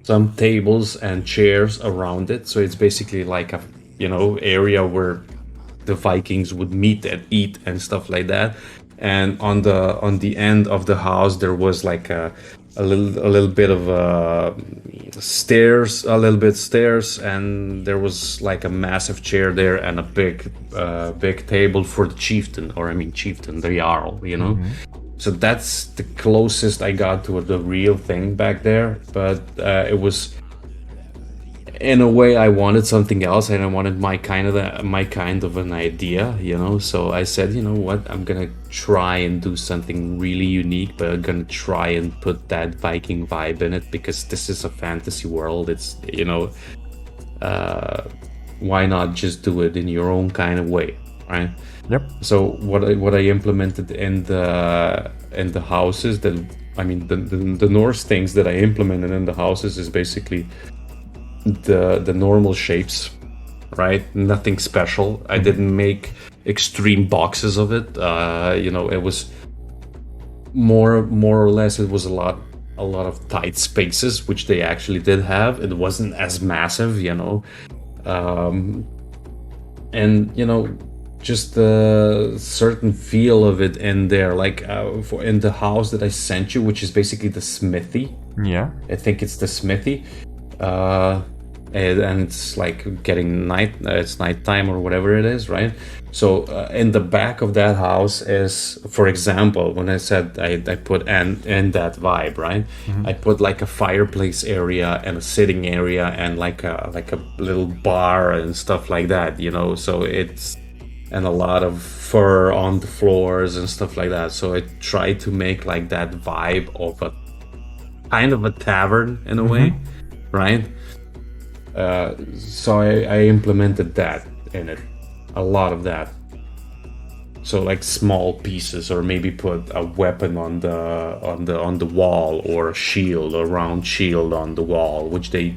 some tables and chairs around it. So it's basically like a area where the Vikings would meet and eat and stuff like that. And on the end of the house there was like a little bit of stairs, and there was like a massive chair there and a big table for the chieftain, the jarl, So that's the closest I got to the real thing back there. But it was, in a way, I wanted something else, and I wanted my kind of an idea, So I said, you know what, I'm gonna try and do something really unique, but I'm gonna try and put that Viking vibe in it because this is a fantasy world. It's why not just do it in your own kind of way, right? Yep. So what I implemented in the houses the Norse things that I implemented in the houses is basically the normal shapes, right? Nothing special. I didn't make extreme boxes of it. It was more or less, it was a lot of tight spaces, which they actually did have. It wasn't as massive, just a certain feel of it in there, like in the house that I sent you, which is basically the smithy. Yeah, I think it's the smithy. And it's like getting it's nighttime or whatever it is, right? So in the back of that house is, for example, when I said I put in that vibe, right? I put like a fireplace area and a sitting area and like a little bar and stuff like that, So it's, and a lot of fur on the floors and stuff like that. So I tried to make like that vibe of a kind of a tavern in a way, right? So I implemented that in it, a lot of that. So like small pieces, or maybe put a weapon on the wall, or a round shield on the wall, which they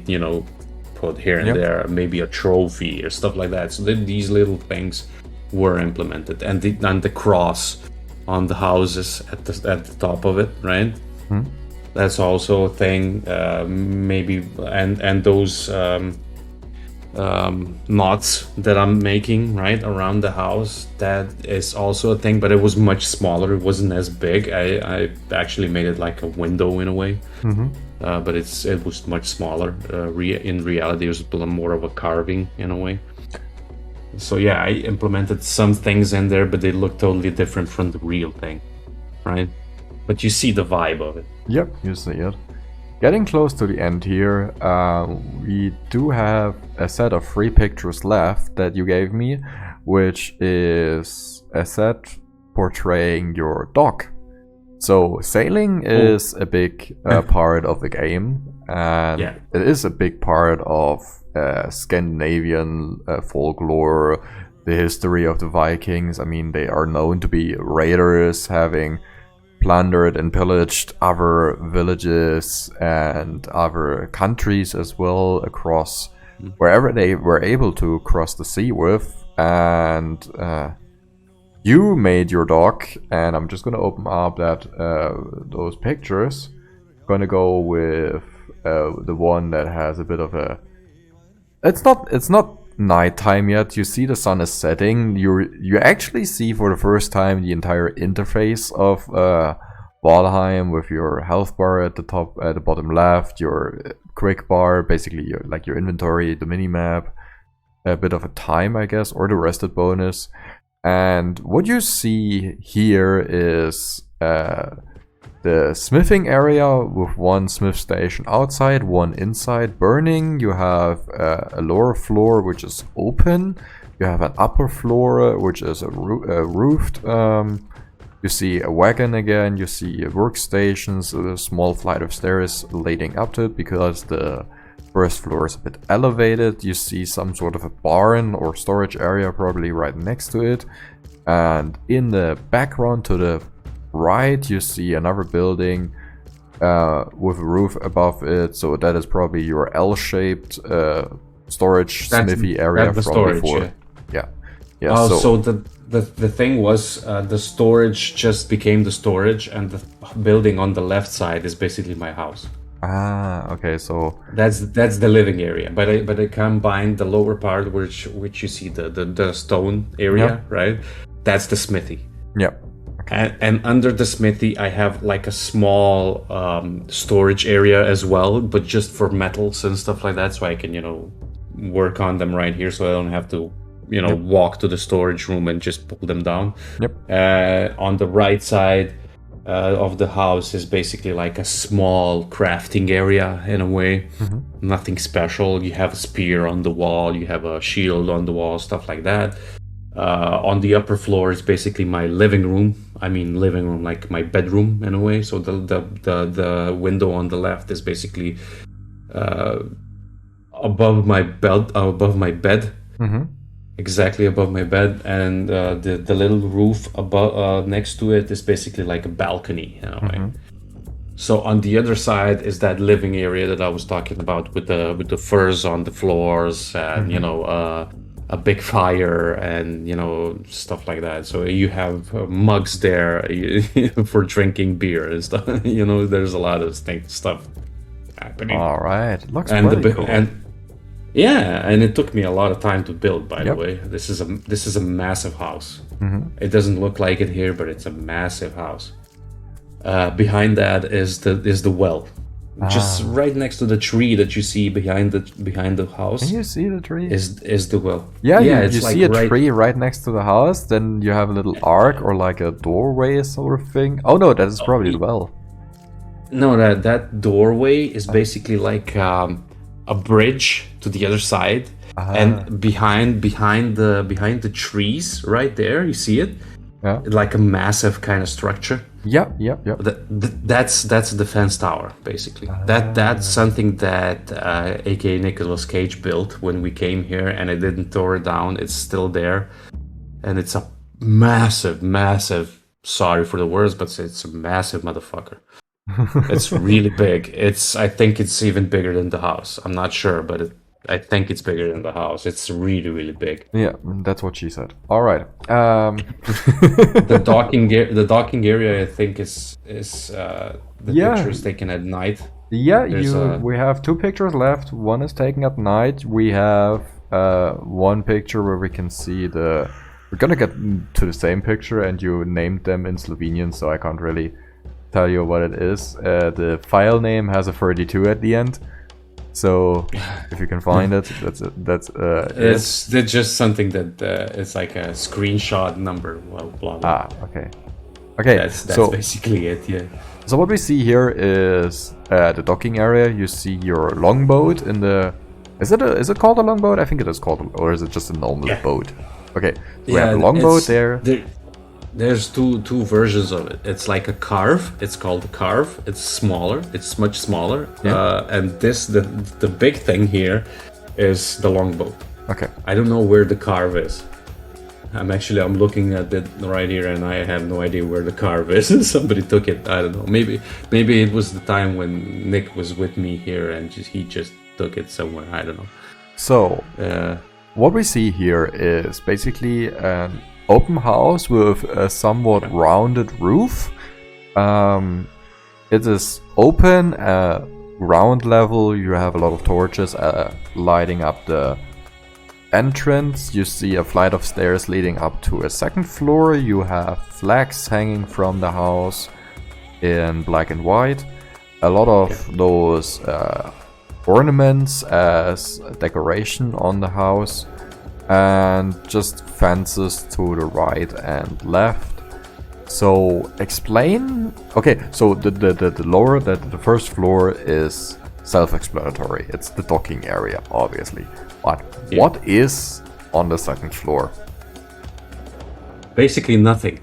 put here and there. Maybe a trophy or stuff like that. So these little things were implemented, and the cross on the houses at the top of it, right? That's also a thing. Maybe and those knots that I'm making right around the house, that is also a thing, but it was much smaller. It wasn't as big. I actually made it like a window in a way, but it was much smaller. In reality, it was more of a carving in a way. So yeah, I implemented some things in there, but they look totally different from the real thing, right? But you see the vibe of it. Yep, you see it. Getting close to the end here, we do have a set of 3 pictures left that you gave me, which is a set portraying your dock. So sailing is a big part of the game, and Yeah. it is a big part of Scandinavian folklore, the history of the Vikings. I mean, they are known to be raiders, having plundered and pillaged other villages and other countries as well across wherever they were able to cross the sea with. And you made your dock, and I'm just gonna open up that those pictures. Gonna go with the one that has a bit of a. It's not nighttime yet. You see the sun is setting. You actually see for the first time the entire interface of Valheim, with your health bar at the top, at the bottom left, your quick bar, basically your inventory, the mini map, a bit of a time, I guess, or the rested bonus. And what you see here is the smithing area with 1 smith station outside, 1 inside burning. You have a lower floor which is open. You have an upper floor which is roofed. You see a wagon again. You see workstations, a small flight of stairs leading up to it because the first floor is a bit elevated. You see some sort of a barn or storage area probably right next to it. And in the background to the right, you see another building with a roof above it. So that is probably your L-shaped storage smithy area from storage, before. Yeah. Oh, so the thing was, the storage just became the storage, and the building on the left side is basically my house. Ah, okay. So that's the living area, but I combined the lower part, which you see the stone area, right? That's the smithy. Yep. And under the smithy, I have like a small storage area as well, but just for metals and stuff like that, so I can work on them right here, so I don't have to walk to the storage room and just pull them down. Yep. On the right side of the house is basically like a small crafting area in a way. Nothing special. You have a spear on the wall, you have a shield on the wall, stuff like that. On the upper floor is basically my living room. I mean, living room, like my bedroom in a way. So the window on the left is basically above my bed. Exactly above my bed, and the little roof above next to it is basically like a balcony. So on the other side is that living area that I was talking about with the furs on the floors, and a big fire and stuff like that. So you have mugs there for drinking beer and stuff. There's a lot of stuff happening. All right, looks pretty cool. And it took me a lot of time to build, by the way. This is a massive house. It doesn't look like it here, but it's a massive house. Behind that is the well. Just right next to the tree that you see behind the house. Can you see the tree? Is the well. Yeah, you see a tree right next to the house, then you have a little arc or like a doorway sort of thing. Oh no, that is probably the well. No, that doorway is basically like a bridge to the other side, and behind the trees right there, you see it, like a massive kind of structure. Yep. That's a defense tower, basically. That's something that aka Nicolas Cage built when we came here, and I didn't tore it down. It's still there, and it's a massive, sorry for the words, but it's a massive motherfucker. It's really big. I think it's even bigger than the house. I'm not sure, but I think it's bigger than the house. It's really, really big. Yeah, that's what she said. All right. The docking area, I think, is the pictures taken at night. Yeah, we have 2 pictures left. One is taken at night. We have one picture where we can see we're gonna get to the same picture, and you named them in Slovenian, so I can't really tell you what it is. The file name has a 32 at the end. So if you can find it, that's it's just something that it's like a screenshot number. Well, blah blah. okay. Okay, That's so basically it. Yeah. so what we see here is the docking area. You see your longboat in the. Is it called a longboat? I think it is called, or is it just a normal boat? Okay, we have a longboat there. There's two versions of it. It's like a carve. It's called a carve. It's smaller. It's much smaller. And the big thing here is the longboat. Okay. I don't know where the carve is. I'm looking at it right here, and I have no idea where the carve is. Somebody took it. I don't know. Maybe it was the time when Nick was with me here, and he just took it somewhere. I don't know. So what we see here is basically an open house with a somewhat rounded roof. It is open, ground level. You have a lot of torches lighting up the entrance. You see a flight of stairs leading up to a second floor. You have flags hanging from the house in black and white. A lot of those ornaments as decoration on the house, and just fences to the right and left. So explain. Okay, so the first floor is self-explanatory. It's the docking area, obviously. But what is on the second floor? Basically nothing.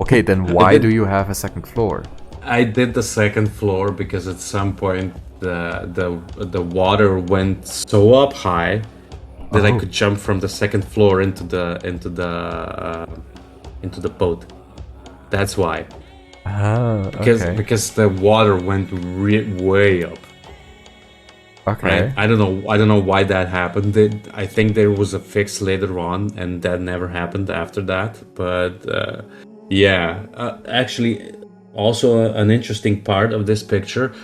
Okay, then why do you have a second floor? I did the second floor because at some point the water went so up high that I could jump from the second floor into the boat. That's why. Because the water went way up. Okay. Right? I don't know why that happened. I think there was a fix later on, and that never happened after that. But actually, also an interesting part of this picture,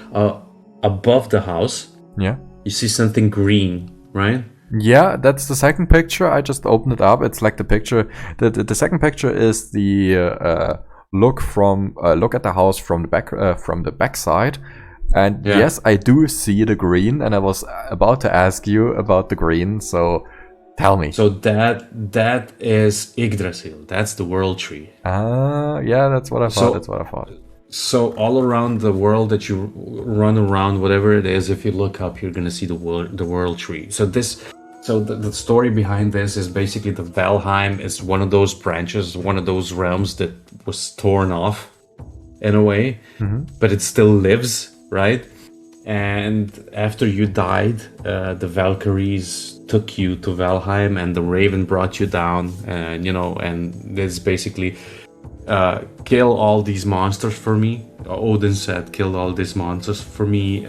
above the house. Yeah. You see something green, right? Yeah, that's the second picture. I just opened it up. It's like the picture. The second picture is the look at the house from the back side. And yes, I do see the green, and I was about to ask you about the green, so tell me. So that is Yggdrasil. That's the world tree. Yeah, that's what I thought. So all around the world that you run around, whatever it is, if you look up, you're gonna see the world tree. So the story behind this is basically the Valheim is one of those branches, one of those realms that was torn off in a way, but it still lives. Right, and after you died, the Valkyries took you to Valheim, and the Raven brought you down, and and this basically kill all these monsters for me. Odin said, "Kill all these monsters for me.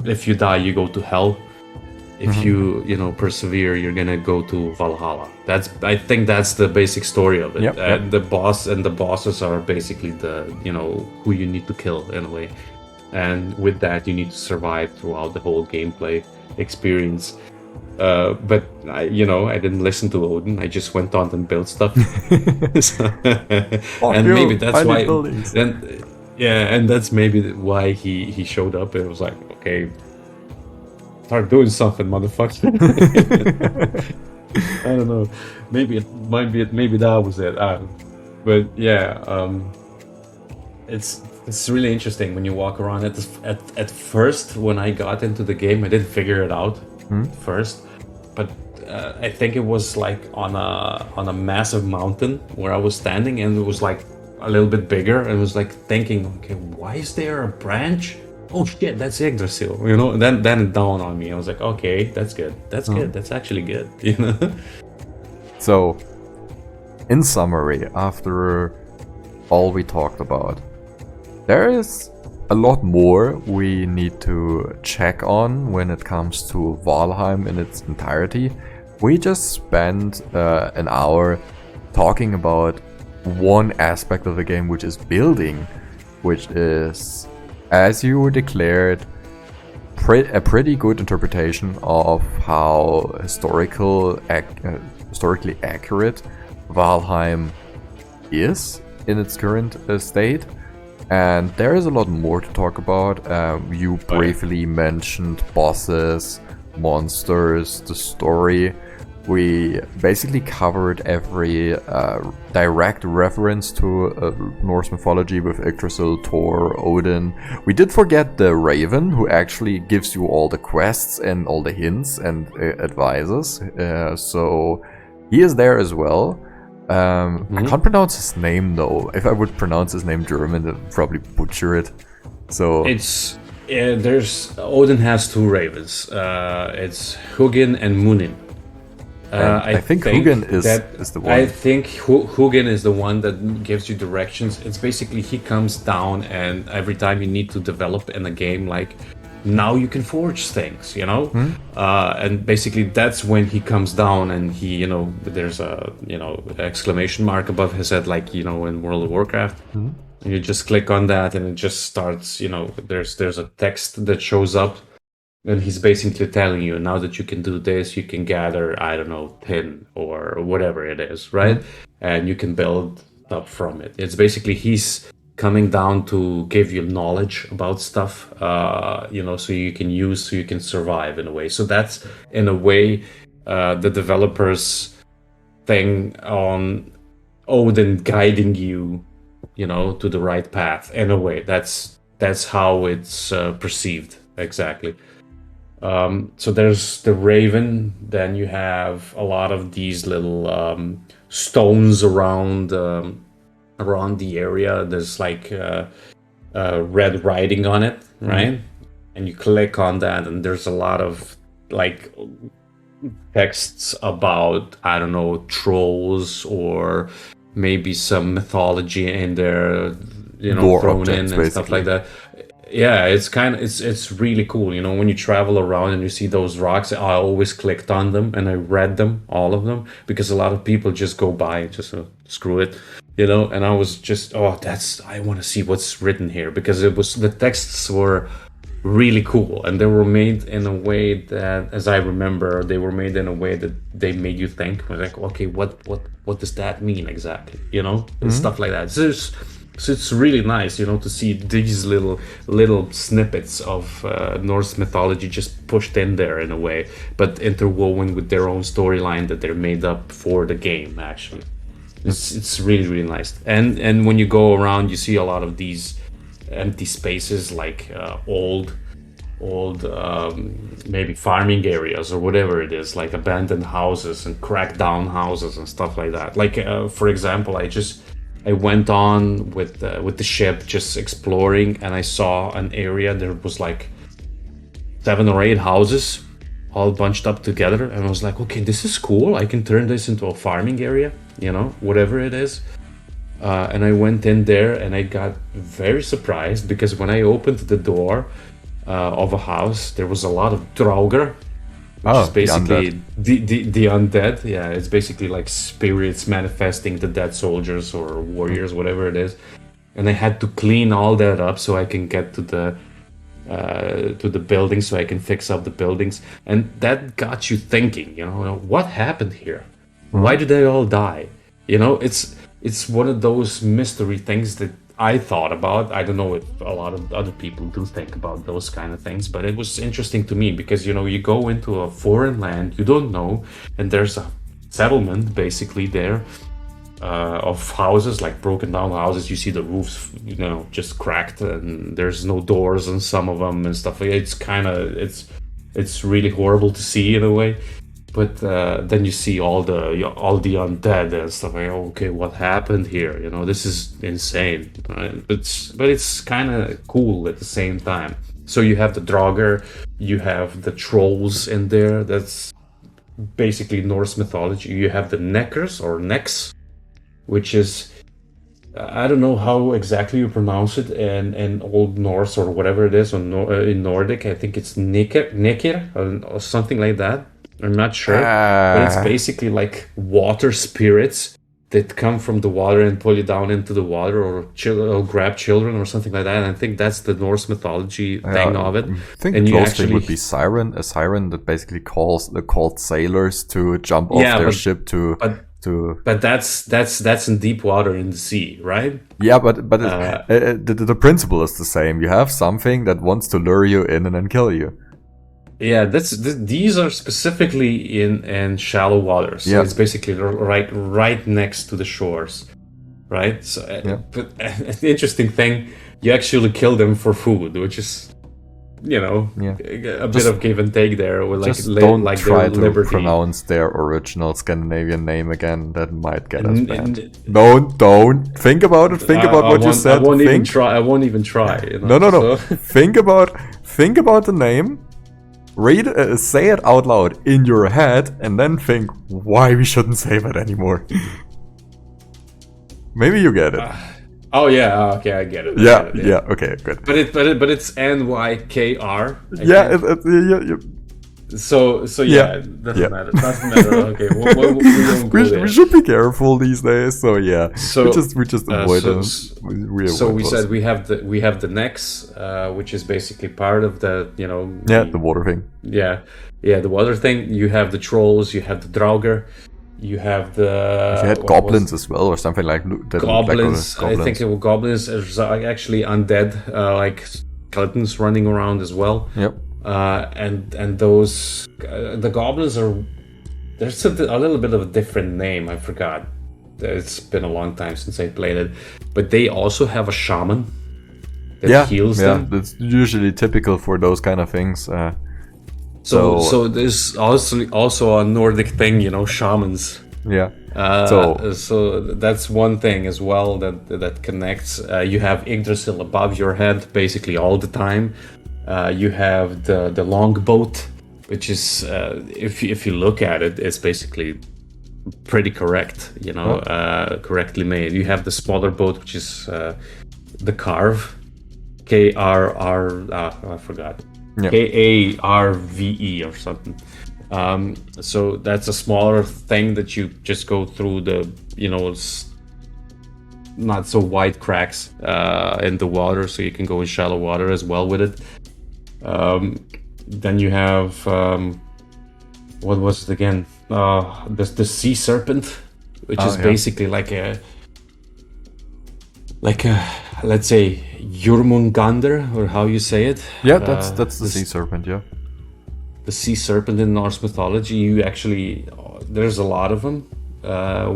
If you die, you go to hell. If you persevere, you're gonna go to Valhalla." I think that's the basic story of it. Yep. The bosses are basically the who you need to kill in a way. And with that, you need to survive throughout the whole gameplay experience. But I didn't listen to Odin. I just went on and built stuff. Maybe that's why. And that's maybe why he showed up. It was like, okay, start doing something, motherfucker. I don't know. Maybe it might be. Maybe that was it. But yeah. It's really interesting when you walk around. At first, when I got into the game, I didn't figure it out first, but I think it was like on a massive mountain where I was standing, and it was like a little bit bigger, and I was like thinking, okay, why is there a branch? Oh shit, that's Yggdrasil, And then it dawned on me. I was like, okay, that's good. That's good. That's actually good, So, in summary, after all we talked about, there is a lot more we need to check on when it comes to Valheim in its entirety. We just spent an hour talking about one aspect of the game, which is building, which is, as you declared, a pretty good interpretation of how historically accurate Valheim is in its current state. And there is a lot more to talk about. You briefly mentioned bosses, monsters, the story. We basically covered every direct reference to Norse mythology with Yggdrasil, Thor, Odin. We did forget the Raven, who actually gives you all the quests and all the hints and advices. So he is there as well. I can't pronounce his name though. If I would pronounce his name German, I'd probably butcher it. So it's there's Odin has two ravens. It's Hugin and Munin. I think Hugin is the one. I think Hugin is the one that gives you directions. It's basically he comes down, and every time you need to develop in a game, like now you can forge things, you know. And basically that's when he comes down, and he, you know, there's a exclamation mark above his head, like in World of Warcraft. And you just click on that, and it just starts. There's a text that shows up. And he's basically telling you, now that you can do this, you can gather, I don't know, tin or whatever it is, right? And you can build up from it. It's basically he's coming down to give you knowledge about stuff, so you can use, so you can survive in a way. So that's, in a way, the developer's thing on Odin guiding you, to the right path. In a way, that's how it's perceived, exactly. So there's the Raven, then you have a lot of these little stones around the area. There's like red writing on it, right? And you click on that, and there's a lot of like texts about, I don't know, trolls or maybe some mythology in there, thrown in and basically stuff like that. Yeah, it's really cool. When you travel around and you see those rocks, I always clicked on them and I read them, all of them, because a lot of people just go by and just screw it, and I was just, I want to see what's written here, because the texts were really cool, and they were made in a way that, as I remember, they were made in a way that they made you think, like, okay, what does that mean exactly, and stuff like that. So it's really nice, to see these little snippets of Norse mythology just pushed in there in a way, but interwoven with their own storyline that they're made up for the game. Actually, it's really, really nice. And when you go around, you see a lot of these empty spaces, like old maybe farming areas or whatever it is, like abandoned houses and cracked down houses and stuff like that. Like for example, I went on with the ship just exploring, and I saw an area. There was like 7 or 8 houses all bunched up together, and I was like, okay, this is cool. I can turn this into a farming area, whatever it is. And I went in there, and I got very surprised, because when I opened the door of a house, there was a lot of draugr, which is basically the undead. Yeah, it's basically like spirits manifesting the dead soldiers or warriors, whatever it is. And I had to clean all that up so I can get to the buildings, so I can fix up the buildings. And that got you thinking, what happened here? Why did they all die? It's one of those mystery things that I thought about. I don't know if a lot of other people do think about those kind of things, but it was interesting to me, because you go into a foreign land you don't know, and there's a settlement basically there of houses, like broken down houses. You see the roofs just cracked, and there's no doors on some of them and stuff. It's really horrible to see in a way. But then you see all the undead and stuff. Like, okay, what happened here? This is insane. But it's kind of cool at the same time. So you have the draugr, you have the trolls in there. That's basically Norse mythology. You have the neckers or necks, which is, I don't know how exactly you pronounce it in Old Norse or whatever it is, or in Nordic. I think it's nekir or something like that. I'm not sure, but it's basically like water spirits that come from the water and pull you down into the water, or grab children or something like that. And I think that's the Norse mythology thing of it. I think the close thing would be a siren that basically called sailors to jump off their ship to to. But that's in deep water in the sea, right? Yeah, but the principle is the same. You have something that wants to lure you in and then kill you. Yeah, these are specifically in shallow waters. So it's basically right next to the shores, right? So, but the interesting thing, you actually kill them for food, which is, a bit of give and take there. With don't try to liberty. pronounce their original Scandinavian name again. That might get us banned. Don't think about it. Think about what you said. I won't even try. I won't even try. No. So. think about the name. Read, say it out loud in your head, and then think why we shouldn't say that anymore. Maybe you get it. Okay, I get it. Yeah. Okay, good. But it's NYKR. So it doesn't matter. Okay, we don't go there. We should be careful these days. So yeah, we just avoid them. So we said we have the necks, which is basically part of the the water thing. Yeah, the water thing. You have the trolls. You have the draugr. You have the. You had goblins as well, or something like that. Goblins. I think it was goblins. There's actually undead, like skeletons running around as well. Yep. And those the goblins are. There's a little bit of a different name. I forgot. It's been a long time since I played it, but they also have a shaman that heals them. Yeah, that's usually typical for those kind of things. So there's also a Nordic thing, shamans. Yeah. So that's one thing as well that connects. You have Yggdrasil above your head basically all the time. You have the longboat, which is if you look at it, it's basically pretty correct. Correctly made. You have the smaller boat, which is the Carve, KRR. I forgot. Yeah. KARVE or something. So that's a smaller thing that you just go through the not so wide cracks in the water, so you can go in shallow water as well with it. Then you have what was it again? The sea serpent, which is basically like a let's say Jormungandr, or how you say it. Yeah, that's the sea serpent. Yeah, the sea serpent in Norse mythology. You actually there's a lot of them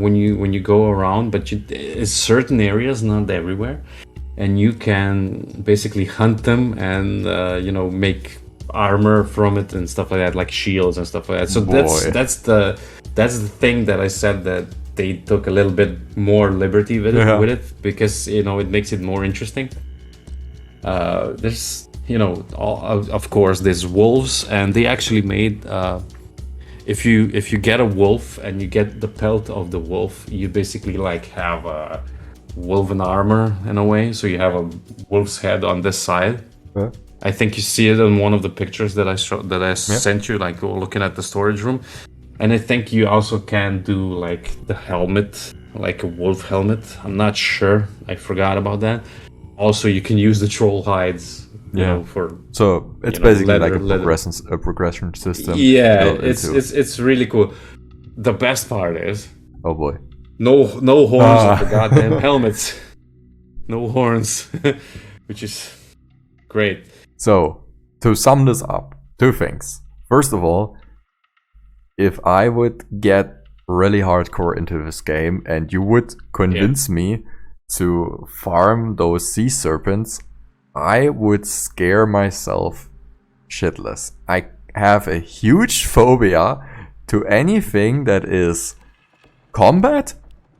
when you go around, but it's certain areas, not everywhere, and you can basically hunt them and make armor from it and stuff like that, like shields and stuff like that. So that's the thing that I said that they took a little bit more liberty with it because it makes it more interesting. There's of course there's wolves, and they actually made if you get a wolf and you get the pelt of the wolf, you basically like have a woven armor in a way. So you have a wolf's head on this side. I think you see it in one of the pictures that I sent you, like looking at the storage room. And I think you also can do like the helmet, like a wolf helmet. I'm not sure. I forgot about that. Also, you can use the troll hides. So it's basically like a progression system. Yeah, it's really cool. The best part is, oh boy, no horns on the goddamn helmets. No horns, which is great. So to sum this up, two things. First of all, if I would get really hardcore into this game and you would convince me to farm those sea serpents, I would scare myself shitless. I have a huge phobia to anything that is combat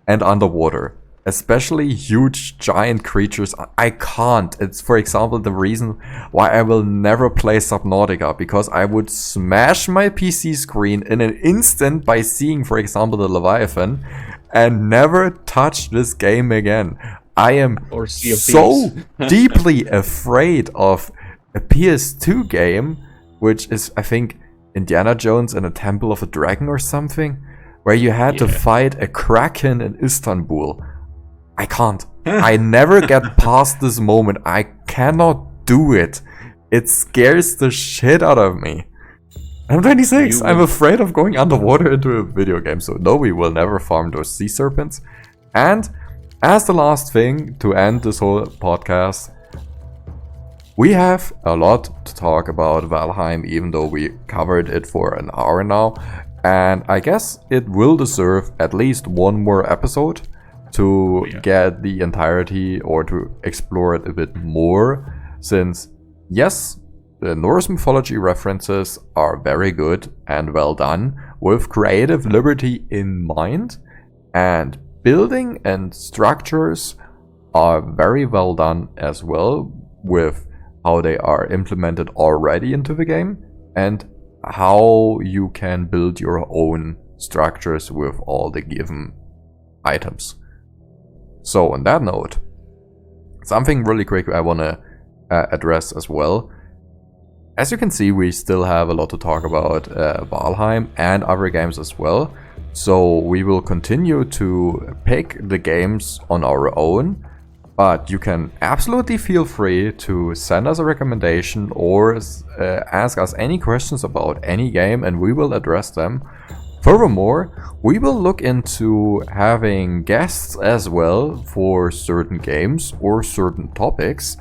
and underwater. Especially huge giant creatures. I can't. It's, for example, the reason why I will never play Subnautica, because I would smash my PC screen in an instant by seeing, for example, the Leviathan, and never touch this game again. I am so deeply afraid of a PS2 game, which is, I think, Indiana Jones and a Temple of a Dragon or something, where you had to fight a kraken in Istanbul. I can't. I never get past this moment. I cannot do it. It scares the shit out of me. I'm 26. I'm afraid of going underwater into a video game. So no, we will never farm those sea serpents. And as the last thing to end this whole podcast, we have a lot to talk about Valheim, even though we covered it for an hour now. And I guess it will deserve at least one more episode to get the entirety or to explore it a bit more. Since, yes, the Norse mythology references are very good and well done, with creative liberty in mind, and building and structures are very well done as well, with how they are implemented already into the game, and how you can build your own structures with all the given items. So on that note, something really quick I want to address as well. As you can see, we still have a lot to talk about Valheim and other games as well. So we will continue to pick the games on our own, but you can absolutely feel free to send us a recommendation or ask us any questions about any game and we will address them. Furthermore, we will look into having guests as well for certain games or certain topics.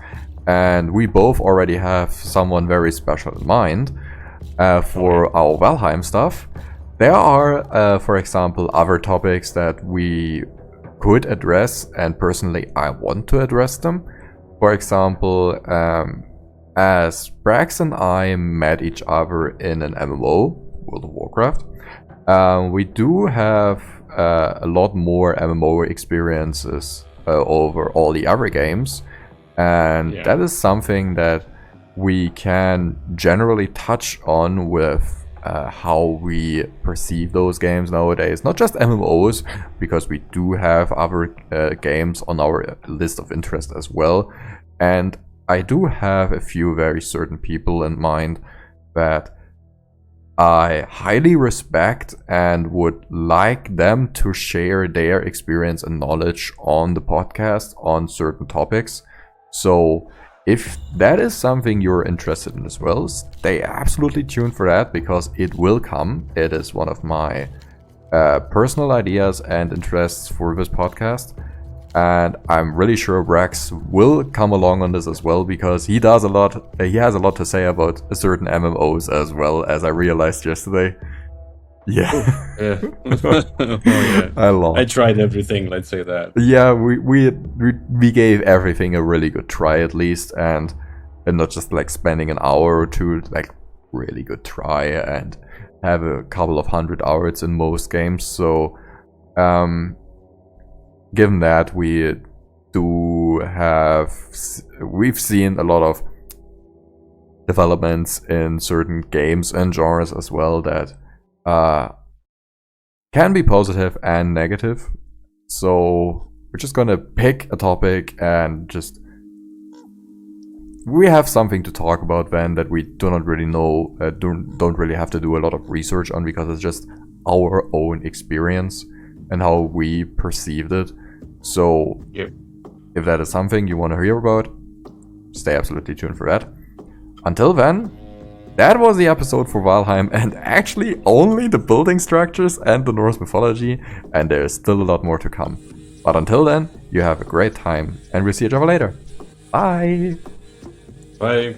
And we both already have someone very special in mind for our Valheim stuff. There are, for example, other topics that we could address, and personally I want to address them. For example, as Brax and I met each other in an MMO, World of Warcraft, we do have a lot more MMO experiences over all the other games. And that is something that we can generally touch on with how we perceive those games nowadays. Not just MMOs, because we do have other games on our list of interest as well. And I do have a few very certain people in mind that I highly respect and would like them to share their experience and knowledge on the podcast on certain topics. So if that is something you're interested in as well, stay absolutely tuned for that, because it will come. It is one of my personal ideas and interests for this podcast. And I'm really sure Brax will come along on this as well, because he does a lot. He has a lot to say about certain MMOs as well, as I realized yesterday. Yeah. Oh, yeah. I tried everything, let's say that. Yeah, we gave everything a really good try at least, and not just like spending an hour or two, like really good try, and have a couple of 100 hours in most games. So given that we've seen a lot of developments in certain games and genres as well that can be positive and negative. So we're just gonna pick a topic and just we have something to talk about then that we do not really know, don't really have to do a lot of research on, because it's just our own experience and how we perceived it. So if that is something you want to hear about, stay absolutely tuned for that. Until then, that was the episode for Valheim, and actually only the building structures and the Norse mythology, and there's still a lot more to come. But until then, you have a great time, and we'll see each other later. Bye! Bye!